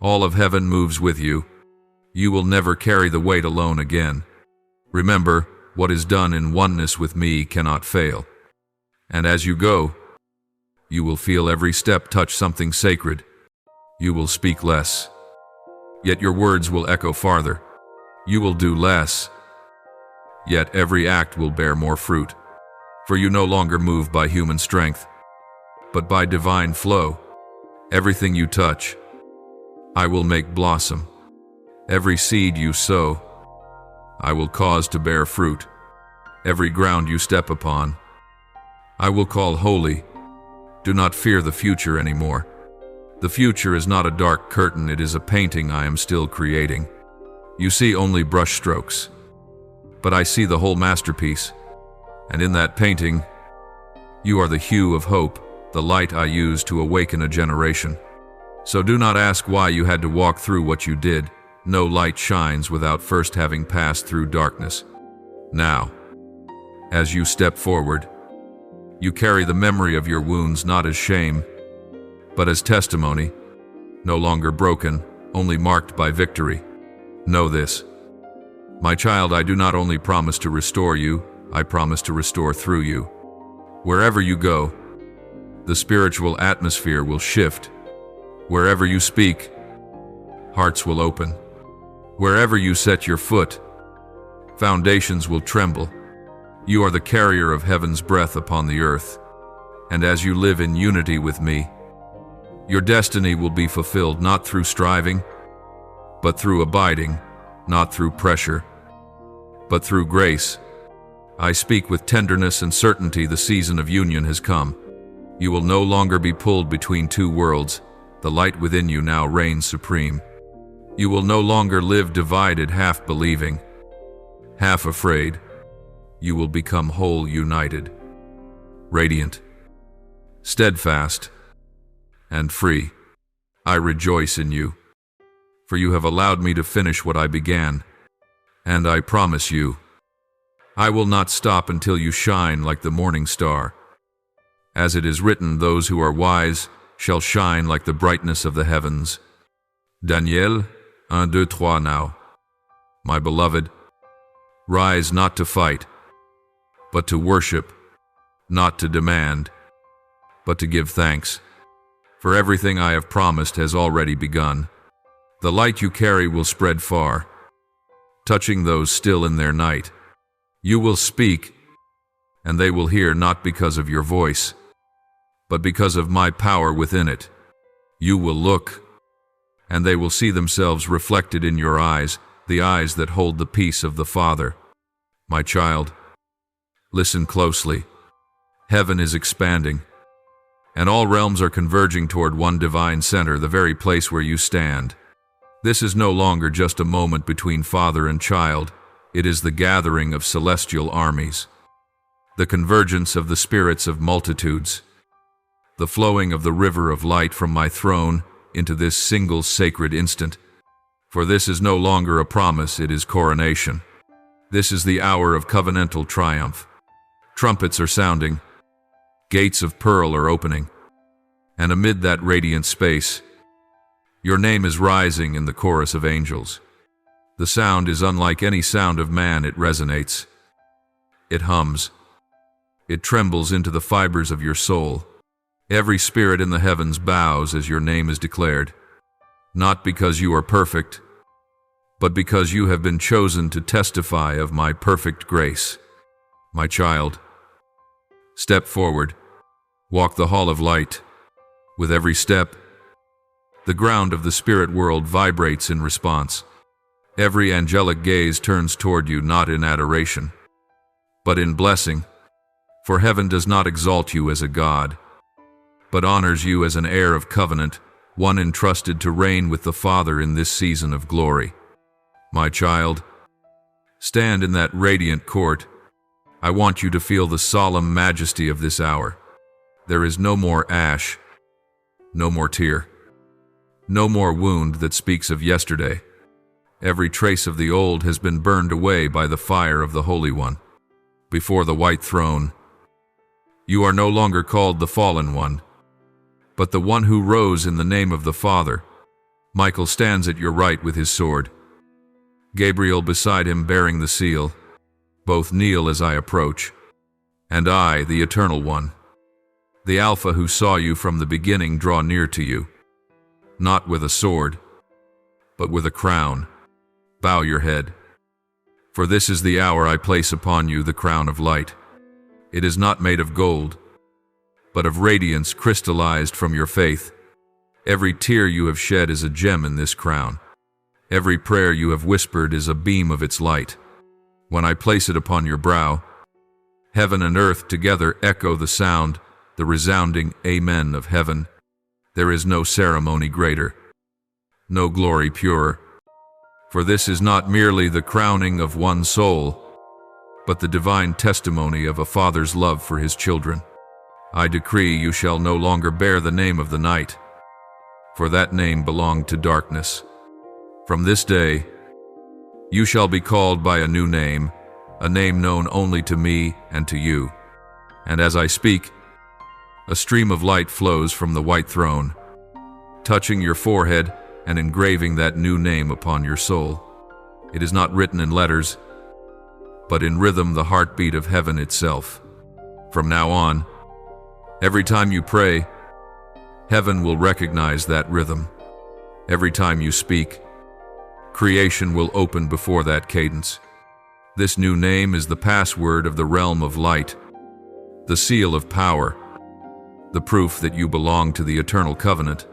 All of heaven moves with you. You will never carry the weight alone again. Remember, what is done in oneness with me cannot fail. And as you go, you will feel every step touch something sacred. You will speak less, yet your words will echo farther. You will do less, yet every act will bear more fruit. For you no longer move by human strength, but by divine flow. Everything you touch, I will make blossom. Every seed you sow, I will cause to bear fruit. Every ground you step upon, I will call holy. Do not fear the future anymore. The future is not a dark curtain, it is a painting I am still creating. You see only brush strokes, but I see the whole masterpiece. And in that painting, you are the hue of hope, the light I use to awaken a generation. So do not ask why you had to walk through what you did. No light shines without first having passed through darkness. Now, as you step forward, you carry the memory of your wounds not as shame, but as testimony, no longer broken, only marked by victory. Know this, my child, I do not only promise to restore you, I promise to restore through you. Wherever you go, the spiritual atmosphere will shift. Wherever you speak, hearts will open. Wherever you set your foot, foundations will tremble. You are the carrier of heaven's breath upon the earth, and as you live in unity with me, your destiny will be fulfilled not through striving, but through abiding, not through pressure, but through grace. I speak with tenderness and certainty. The season of union has come. You will no longer be pulled between two worlds. The light within you now reigns supreme. You will no longer live divided, half believing, half afraid. You will become whole, united, radiant, steadfast, and free. I rejoice in you, for you have allowed me to finish what I began, and I promise you, I will not stop until you shine like the morning star. As it is written, those who are wise shall shine like the brightness of the heavens. Daniel 1, 2, 3 now. My beloved, rise not to fight, but to worship, not to demand, but to give thanks. For everything I have promised has already begun. The light you carry will spread far, touching those still in their night. You will speak, and they will hear not because of your voice, but because of my power within it. You will look, and they will see themselves reflected in your eyes, the eyes that hold the peace of the Father. My child, listen closely. Heaven is expanding, and all realms are converging toward one divine center, the very place where you stand. This is no longer just a moment between father and child. It is the gathering of celestial armies, the convergence of the spirits of multitudes, the flowing of the river of light from my throne into this single sacred instant. For this is no longer a promise, it is coronation. This is the hour of covenantal triumph. Trumpets are sounding, gates of pearl are opening, and amid that radiant space, your name is rising in the chorus of angels. The sound is unlike any sound of man. It resonates. It hums. It trembles into the fibers of your soul. Every spirit in the heavens bows as your name is declared, not because you are perfect, but because you have been chosen to testify of my perfect grace. My child, step forward. Walk the hall of light. With every step, the ground of the spirit world vibrates in response. Every angelic gaze turns toward you, not in adoration, but in blessing. For heaven does not exalt you as a god, but honors you as an heir of covenant, one entrusted to reign with the Father in this season of glory. My child, stand in that radiant court. I want you to feel the solemn majesty of this hour. There is no more ash, no more tear, no more wound that speaks of yesterday. Every trace of the old has been burned away by the fire of the Holy One. Before the white throne, you are no longer called the fallen one, but the one who rose in the name of the Father. Michael stands at your right with his sword, Gabriel beside him bearing the seal. Both kneel as I approach. And I, the Eternal One, the Alpha who saw you from the beginning, draw near to you, not with a sword, but with a crown. Bow your head, for this is the hour I place upon you the crown of light. It is not made of gold, but of radiance crystallized from your faith. Every tear you have shed is a gem in this crown. Every prayer you have whispered is a beam of its light. When I place it upon your brow, heaven and earth together echo the sound, the resounding Amen of heaven. There is no ceremony greater, no glory purer. For this is not merely the crowning of one soul, but the divine testimony of a father's love for his children. I decree you shall no longer bear the name of the night, for that name belonged to darkness. From this day, you shall be called by a new name, a name known only to me and to you. And as I speak, a stream of light flows from the white throne, touching your forehead and engraving that new name upon your soul. It is not written in letters, but in rhythm, the heartbeat of heaven itself. From now on, every time you pray, heaven will recognize that rhythm. Every time you speak, creation will open before that cadence. This new name is the password of the realm of light, the seal of power, the proof that you belong to the eternal covenant.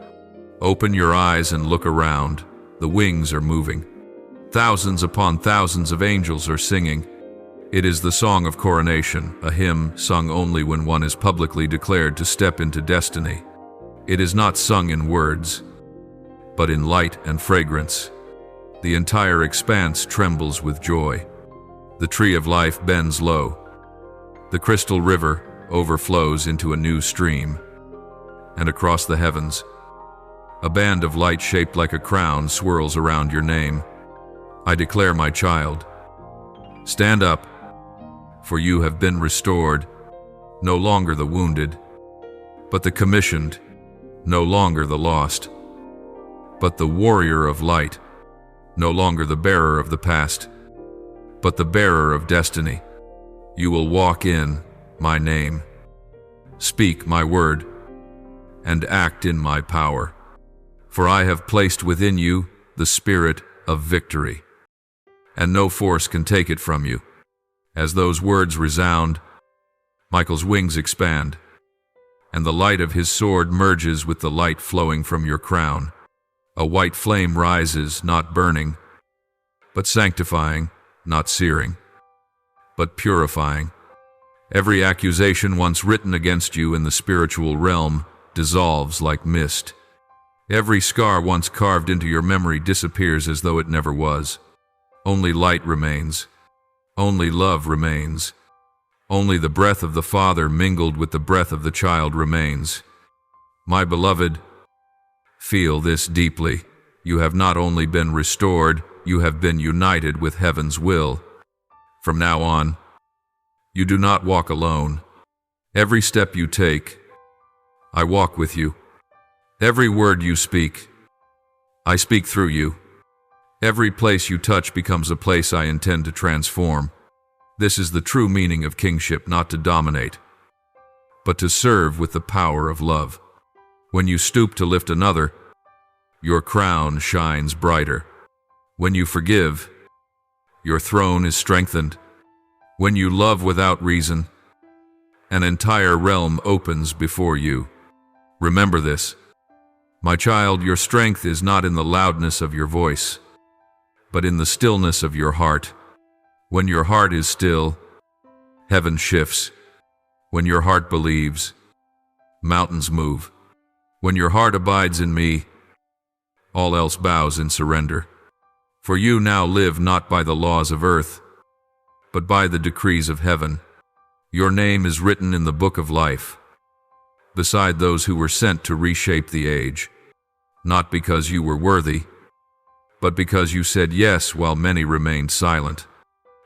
Open your eyes and look around. The wings are moving. Thousands upon thousands of angels are singing. It is the song of coronation, a hymn sung only when one is publicly declared to step into destiny. It is not sung in words, but in light and fragrance. The entire expanse trembles with joy. The tree of life bends low. The crystal river overflows into a new stream. And across the heavens, a band of light shaped like a crown swirls around your name. I declare, my child, stand up, for you have been restored, no longer the wounded, but the commissioned, no longer the lost, but the warrior of light, no longer the bearer of the past, but the bearer of destiny. You will walk in my name, speak my word, and act in my power. For I have placed within you the spirit of victory, and no force can take it from you. As those words resound, Michael's wings expand, and the light of his sword merges with the light flowing from your crown. A white flame rises, not burning, but sanctifying, not searing, but purifying. Every accusation once written against you in the spiritual realm dissolves like mist. Every scar once carved into your memory disappears as though it never was. Only light remains. Only love remains. Only the breath of the Father mingled with the breath of the child remains. My beloved, feel this deeply. You have not only been restored, you have been united with heaven's will. From now on, you do not walk alone. Every step you take, I walk with you. Every word you speak, I speak through you. Every place you touch becomes a place I intend to transform. This is the true meaning of kingship, not to dominate, but to serve with the power of love. When you stoop to lift another, your crown shines brighter. When you forgive, your throne is strengthened. When you love without reason, an entire realm opens before you. Remember this. My child, your strength is not in the loudness of your voice, but in the stillness of your heart. When your heart is still, heaven shifts. When your heart believes, mountains move. When your heart abides in me, all else bows in surrender. For you now live not by the laws of earth, but by the decrees of heaven. Your name is written in the book of life, beside those who were sent to reshape the age, not because you were worthy, but because you said yes while many remained silent.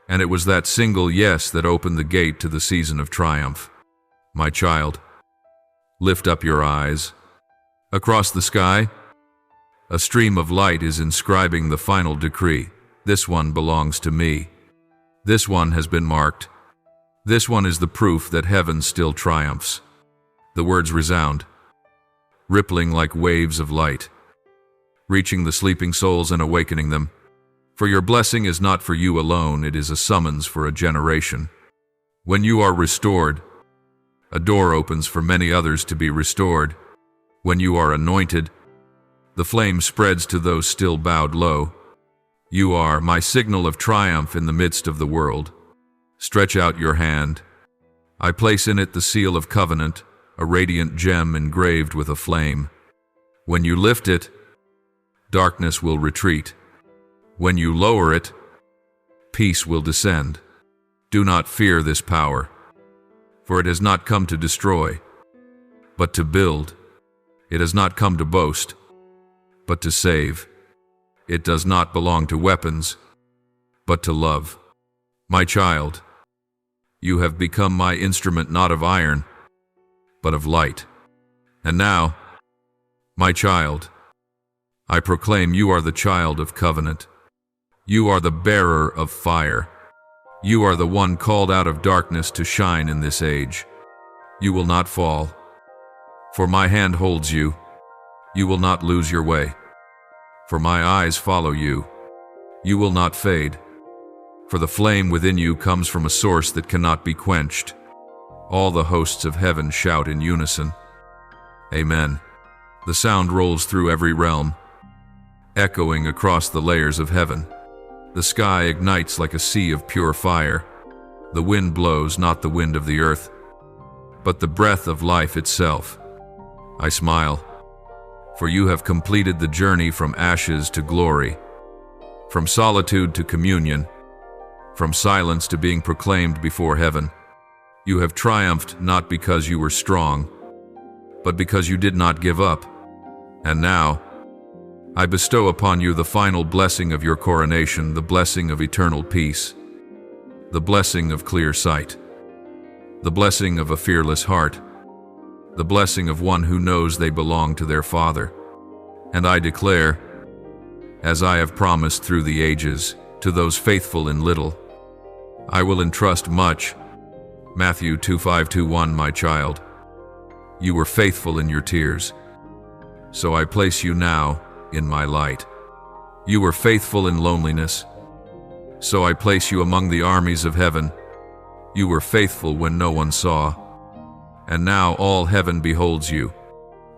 And it was that single yes that opened the gate to the season of triumph. My child, lift up your eyes. Across the sky, a stream of light is inscribing the final decree. This one belongs to me. This one has been marked. This one is the proof that heaven still triumphs. The words resound, rippling like waves of light, reaching the sleeping souls and awakening them. For your blessing is not for you alone, it is a summons for a generation. When you are restored, a door opens for many others to be restored. When you are anointed, the flame spreads to those still bowed low. You are my signal of triumph in the midst of the world. Stretch out your hand. I place in it the seal of covenant, a radiant gem engraved with a flame. When you lift it, darkness will retreat. When you lower it, peace will descend. Do not fear this power, for it has not come to destroy, but to build. It has not come to boast, but to save. It does not belong to weapons, but to love. My child, you have become my instrument not of iron, but of light. And now, my child, I proclaim you are the child of covenant. You are the bearer of fire. You are the one called out of darkness to shine in this age. You will not fall, for my hand holds you. You will not lose your way, for my eyes follow you. You will not fade, for the flame within you comes from a source that cannot be quenched. All the hosts of heaven shout in unison. Amen. The sound rolls through every realm, echoing across the layers of heaven. The sky ignites like a sea of pure fire. The wind blows not the wind of the earth, but the breath of life itself. I smile, for you have completed the journey from ashes to glory, from solitude to communion, from silence to being proclaimed before heaven. You have triumphed not because you were strong, but because you did not give up. And now, I bestow upon you the final blessing of your coronation, the blessing of eternal peace, the blessing of clear sight, the blessing of a fearless heart, the blessing of one who knows they belong to their Father. And I declare, as I have promised through the ages, to those faithful in little, I will entrust much. Matthew 2:5-1. My child, you were faithful in your tears, so I place you now in my light. You were faithful in loneliness, so I place you among the armies of heaven. You were faithful when no one saw, and now all heaven beholds you.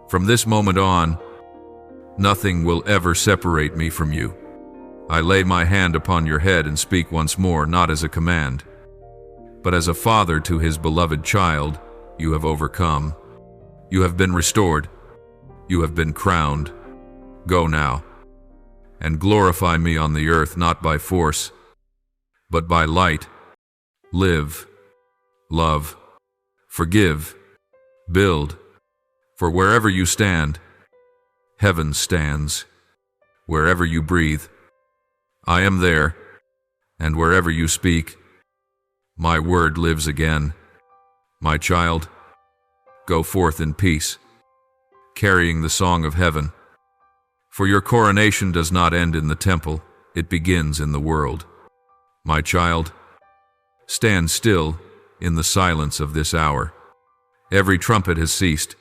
From this moment on, nothing will ever separate me from you. I lay my hand upon your head and speak once more, not as a command, but as a father to his beloved child. You have overcome. You have been restored. You have been crowned. Go now, and glorify me on the earth, not by force, but by light. Live, love, forgive, build, for wherever you stand, heaven stands. Wherever you breathe, I am there, and wherever you speak, my word lives again. My child, go forth in peace, carrying the song of heaven. For your coronation does not end in the temple, it begins in the world. My child, stand still in the silence of this hour. Every trumpet has ceased,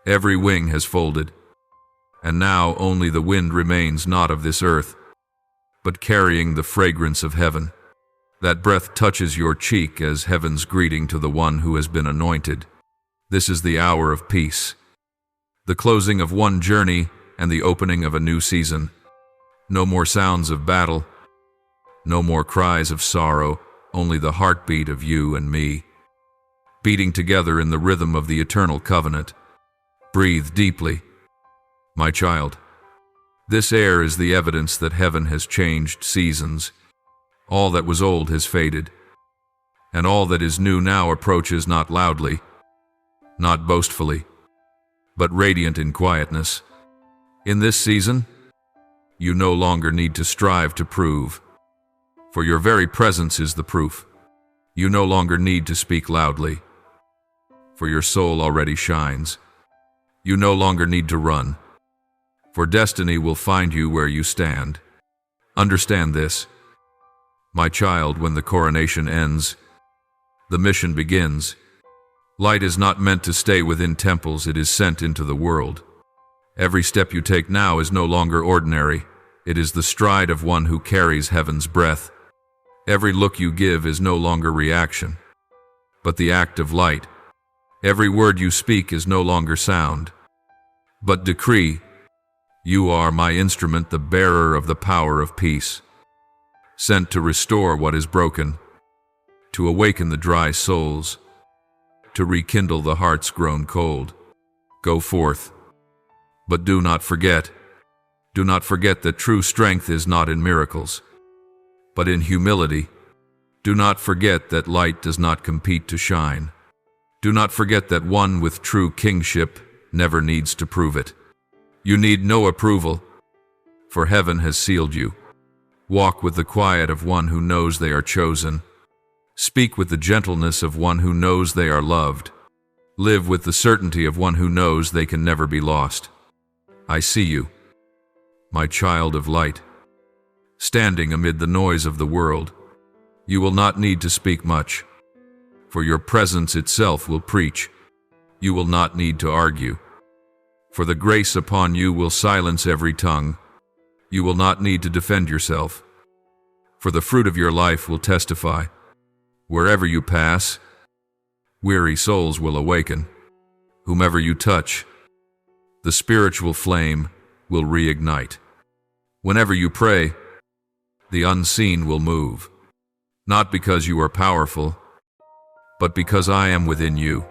every wing has folded, and now only the wind remains, not of this earth, but carrying the fragrance of heaven. That breath touches your cheek as heaven's greeting to the one who has been anointed. This is the hour of peace, the closing of one journey and the opening of a new season. No more sounds of battle, no more cries of sorrow, only the heartbeat of you and me, beating together in the rhythm of the eternal covenant. Breathe deeply, my child. This air is the evidence that heaven has changed seasons. All that was old has faded, and all that is new now approaches, not loudly, not boastfully, but radiant in quietness. In this season, you no longer need to strive to prove, for your very presence is the proof. You no longer need to speak loudly, for your soul already shines. You no longer need to run, for destiny will find you where you stand. Understand this, my child. When the coronation ends, the mission begins. Light is not meant to stay within temples, it is sent into the world. Every step you take now is no longer ordinary. It is the stride of one who carries heaven's breath. Every look you give is no longer reaction, but the act of light. Every word you speak is no longer sound, but decree. You are my instrument, the bearer of the power of peace, sent to restore what is broken, to awaken the dry souls, to rekindle the hearts grown cold. Go forth, but do not forget that true strength is not in miracles, but in humility. Do not forget that light does not compete to shine. Do not forget that one with true kingship never needs to prove it. You need no approval, for heaven has sealed you. Walk with the quiet of one who knows they are chosen. Speak with the gentleness of one who knows they are loved. Live with the certainty of one who knows they can never be lost. I see you, my child of light, standing amid the noise of the world. You will not need to speak much, for your presence itself will preach. You will not need to argue, for the grace upon you will silence every tongue. You will not need to defend yourself, for the fruit of your life will testify. Wherever you pass, weary souls will awaken. Whomever you touch, the spiritual flame will reignite. Whenever you pray, the unseen will move, not because you are powerful, but because I am within you.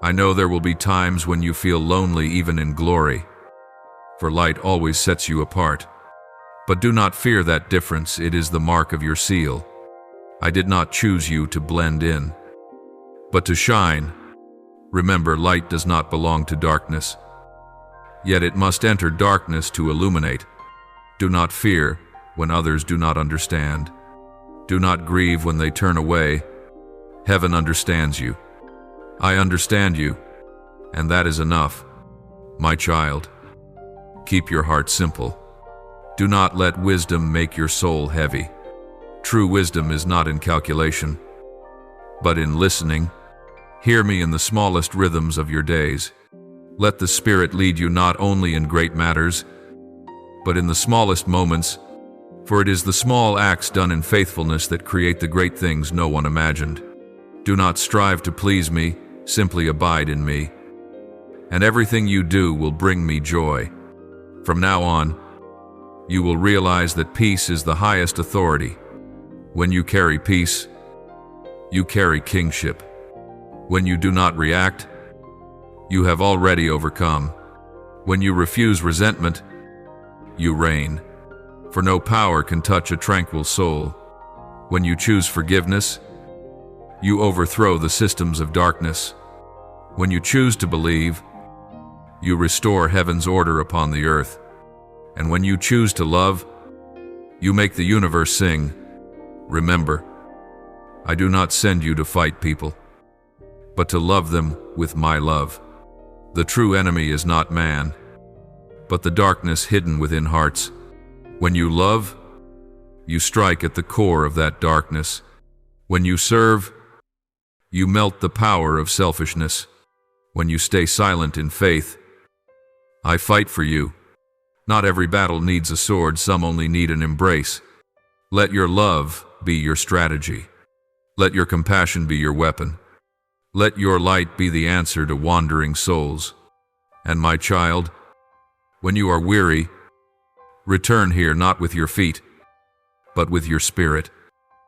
I know there will be times when you feel lonely even in glory, for light always sets you apart. But do not fear that difference, it is the mark of your seal. I did not choose you to blend in, but to shine. Remember, light does not belong to darkness, yet it must enter darkness to illuminate. Do not fear when others do not understand. Do not grieve when they turn away. Heaven understands you. I understand you, and that is enough. My child, keep your heart simple. Do not let wisdom make your soul heavy. True wisdom is not in calculation, but in listening. Hear me in the smallest rhythms of your days. Let the Spirit lead you not only in great matters, but in the smallest moments, for it is the small acts done in faithfulness that create the great things no one imagined. Do not strive to please me, simply abide in me. And everything you do will bring me joy. From now on, you will realize that peace is the highest authority. When you carry peace, you carry kingship. When you do not react, you have already overcome. When you refuse resentment, you reign. For no power can touch a tranquil soul. When you choose forgiveness, you overthrow the systems of darkness. When you choose to believe, you restore heaven's order upon the earth. And when you choose to love, you make the universe sing. Remember, I do not send you to fight people, but to love them with my love. The true enemy is not man, but the darkness hidden within hearts. When you love, you strike at the core of that darkness. When you serve, you melt the power of selfishness. When you stay silent in faith, I fight for you. Not every battle needs a sword, some only need an embrace. Let your love be your strategy. Let your compassion be your weapon. Let your light be the answer to wandering souls. And my child, when you are weary, return here not with your feet, but with your spirit.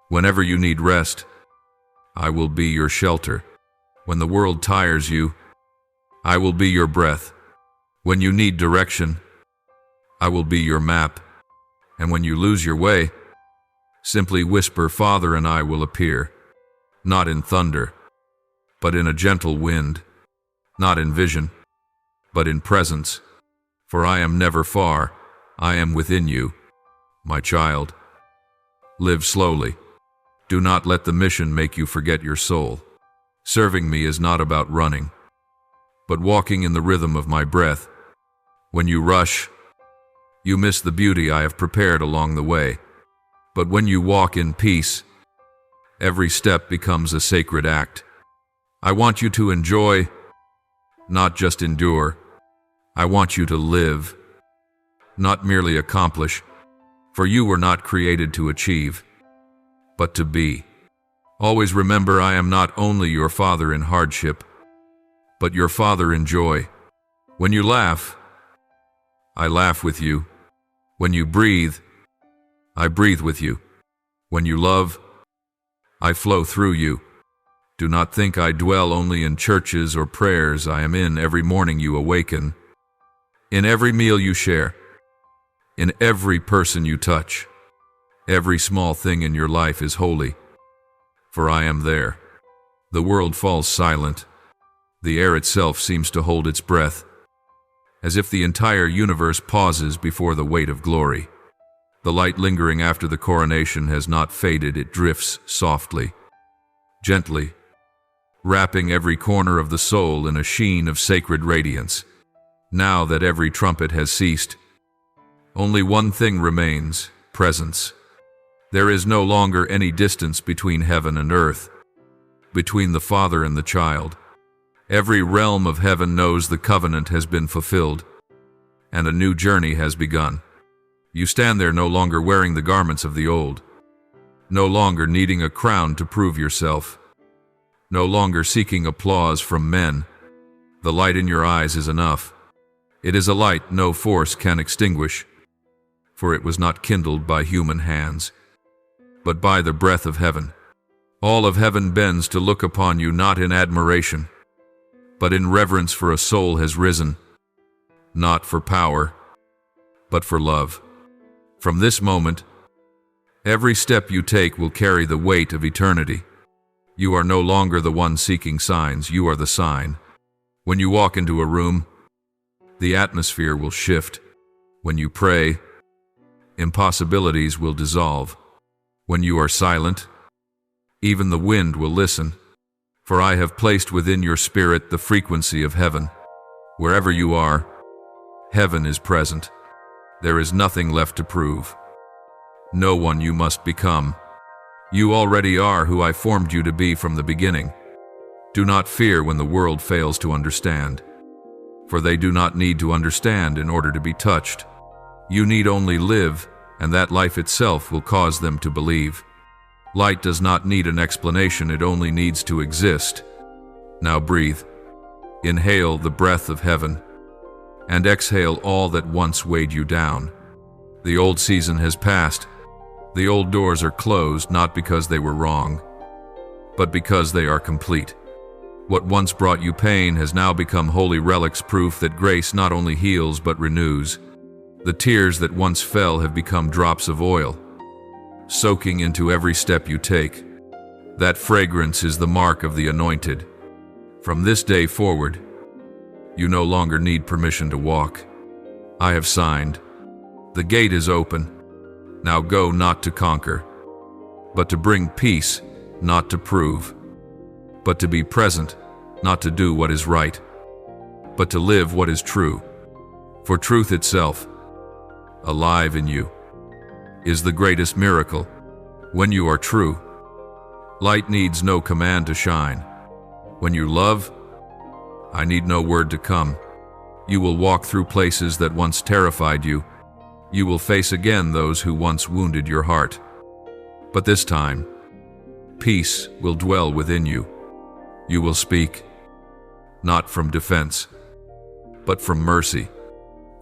Whenever you need rest, I will be your shelter. When the world tires you, I will be your breath. When you need direction, I will be your map. And when you lose your way, simply whisper, Father, and I will appear. Not in thunder, but in a gentle wind. Not in vision, but in presence. For I am never far, I am within you. My child, live slowly. Do not let the mission make you forget your soul. Serving me is not about running, but walking in the rhythm of my breath. When you rush, you miss the beauty I have prepared along the way. But when you walk in peace, every step becomes a sacred act. I want you to enjoy, not just endure. I want you to live, not merely accomplish, for you were not created to achieve, but to be. Always remember, I am not only your father in hardship, but your father in joy. When you laugh, I laugh with you. When you breathe, I breathe with you. When you love, I flow through you. Do not think I dwell only in churches or prayers. I am in every morning you awaken, in every meal you share, in every person you touch. Every small thing in your life is holy, for I am there. The world falls silent. The air itself seems to hold its breath, as if the entire universe pauses before the weight of glory. The light lingering after the coronation has not faded. It drifts softly, gently, wrapping every corner of the soul in a sheen of sacred radiance. Now that every trumpet has ceased, only one thing remains: presence. There is no longer any distance between heaven and earth, between the Father and the child. Every realm of heaven knows the covenant has been fulfilled, and a new journey has begun. You stand there no longer wearing the garments of the old, no longer needing a crown to prove yourself, no longer seeking applause from men. The light in your eyes is enough. It is a light no force can extinguish, for it was not kindled by human hands, but by the breath of heaven. All of heaven bends to look upon you, not in admiration, but in reverence, for a soul has risen, not for power, but for love. From this moment, every step you take will carry the weight of eternity. You are no longer the one seeking signs, you are the sign. When you walk into a room, the atmosphere will shift. When you pray, impossibilities will dissolve. When you are silent, even the wind will listen. For I have placed within your spirit the frequency of heaven. Wherever you are, heaven is present. There is nothing left to prove. No one you must become. You already are who I formed you to be from the beginning. Do not fear when the world fails to understand, for they do not need to understand in order to be touched. You need only live, and that life itself will cause them to believe. Light does not need an explanation, it only needs to exist. Now breathe. Inhale the breath of heaven, and exhale all that once weighed you down. The old season has passed. The old doors are closed, not because they were wrong, but because they are complete. What once brought you pain has now become holy relics, proof that grace not only heals but renews. The tears that once fell have become drops of oil, soaking into every step you take. That fragrance is the mark of the anointed. From this day forward, you no longer need permission to walk. I have signed. The gate is open. Now go, not to conquer, but to bring peace, not to prove, but to be present, not to do what is right, but to live what is true. For truth itself, alive in you, is the greatest miracle. When you are true, light needs no command to shine. When you love, I need no word to come. You will walk through places that once terrified you. You will face again those who once wounded your heart. But this time, peace will dwell within you. You will speak, not from defense, but from mercy.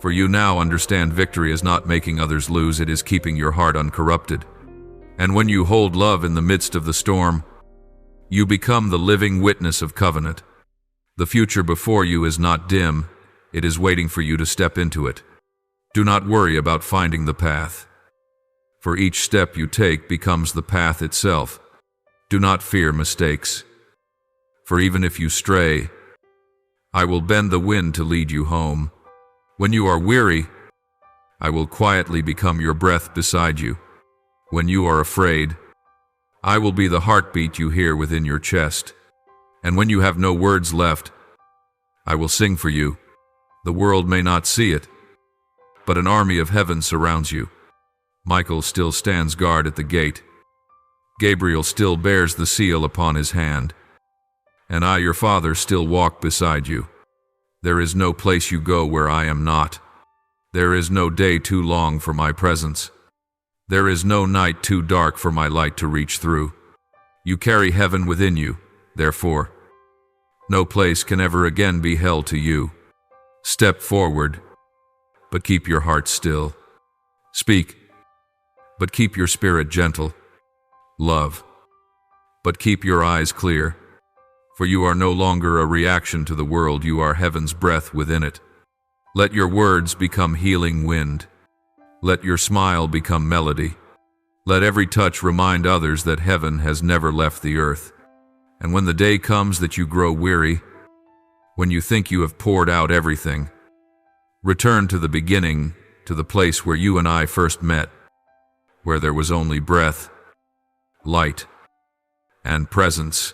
For you now understand victory is not making others lose, it is keeping your heart uncorrupted. And when you hold love in the midst of the storm, you become the living witness of covenant. The future before you is not dim, it is waiting for you to step into it. Do not worry about finding the path, for each step you take becomes the path itself. Do not fear mistakes, for even if you stray, I will bend the wind to lead you home. When you are weary, I will quietly become your breath beside you. When you are afraid, I will be the heartbeat you hear within your chest. And when you have no words left, I will sing for you. The world may not see it, but an army of heaven surrounds you. Michael still stands guard at the gate. Gabriel still bears the seal upon his hand. And I, your Father, still walk beside you. There is no place you go where I am not. There is no day too long for my presence. There is no night too dark for my light to reach through. You carry heaven within you, therefore. No place can ever again be held to you. Step forward, but keep your heart still. Speak, but keep your spirit gentle. Love, but keep your eyes clear. For you are no longer a reaction to the world, you are heaven's breath within it. Let your words become healing wind. Let your smile become melody. Let every touch remind others that heaven has never left the earth. And when the day comes that you grow weary, when you think you have poured out everything, return to the beginning, to the place where you and I first met, where there was only breath, light, and presence.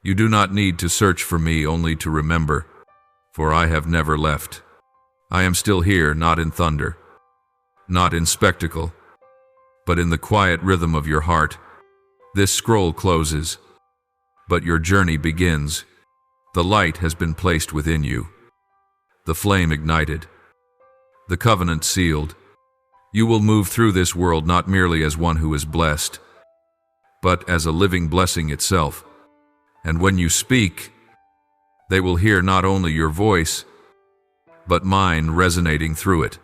You do not need to search for me, only to remember, for I have never left. I am still here, not in thunder, not in spectacle, but in the quiet rhythm of your heart. This scroll closes, but your journey begins. The light has been placed within you, the flame ignited, the covenant sealed. You will move through this world not merely as one who is blessed, but as a living blessing itself. And when you speak, they will hear not only your voice, but mine resonating through it.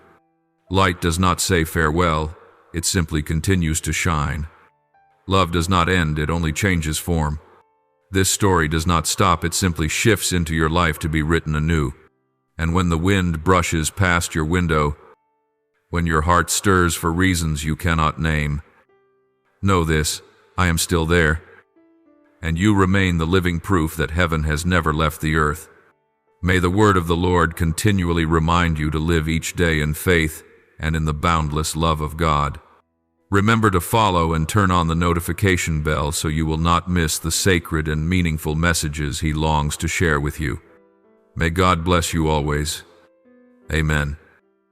Light does not say farewell, it simply continues to shine. Love does not end, it only changes form. This story does not stop, it simply shifts into your life to be written anew. And when the wind brushes past your window, when your heart stirs for reasons you cannot name, know this, I am still there. And you remain the living proof that heaven has never left the earth. May the word of the Lord continually remind you to live each day in faith and in the boundless love of God. Remember to follow and turn on the notification bell so you will not miss the sacred and meaningful messages He longs to share with you. May God bless you always. Amen.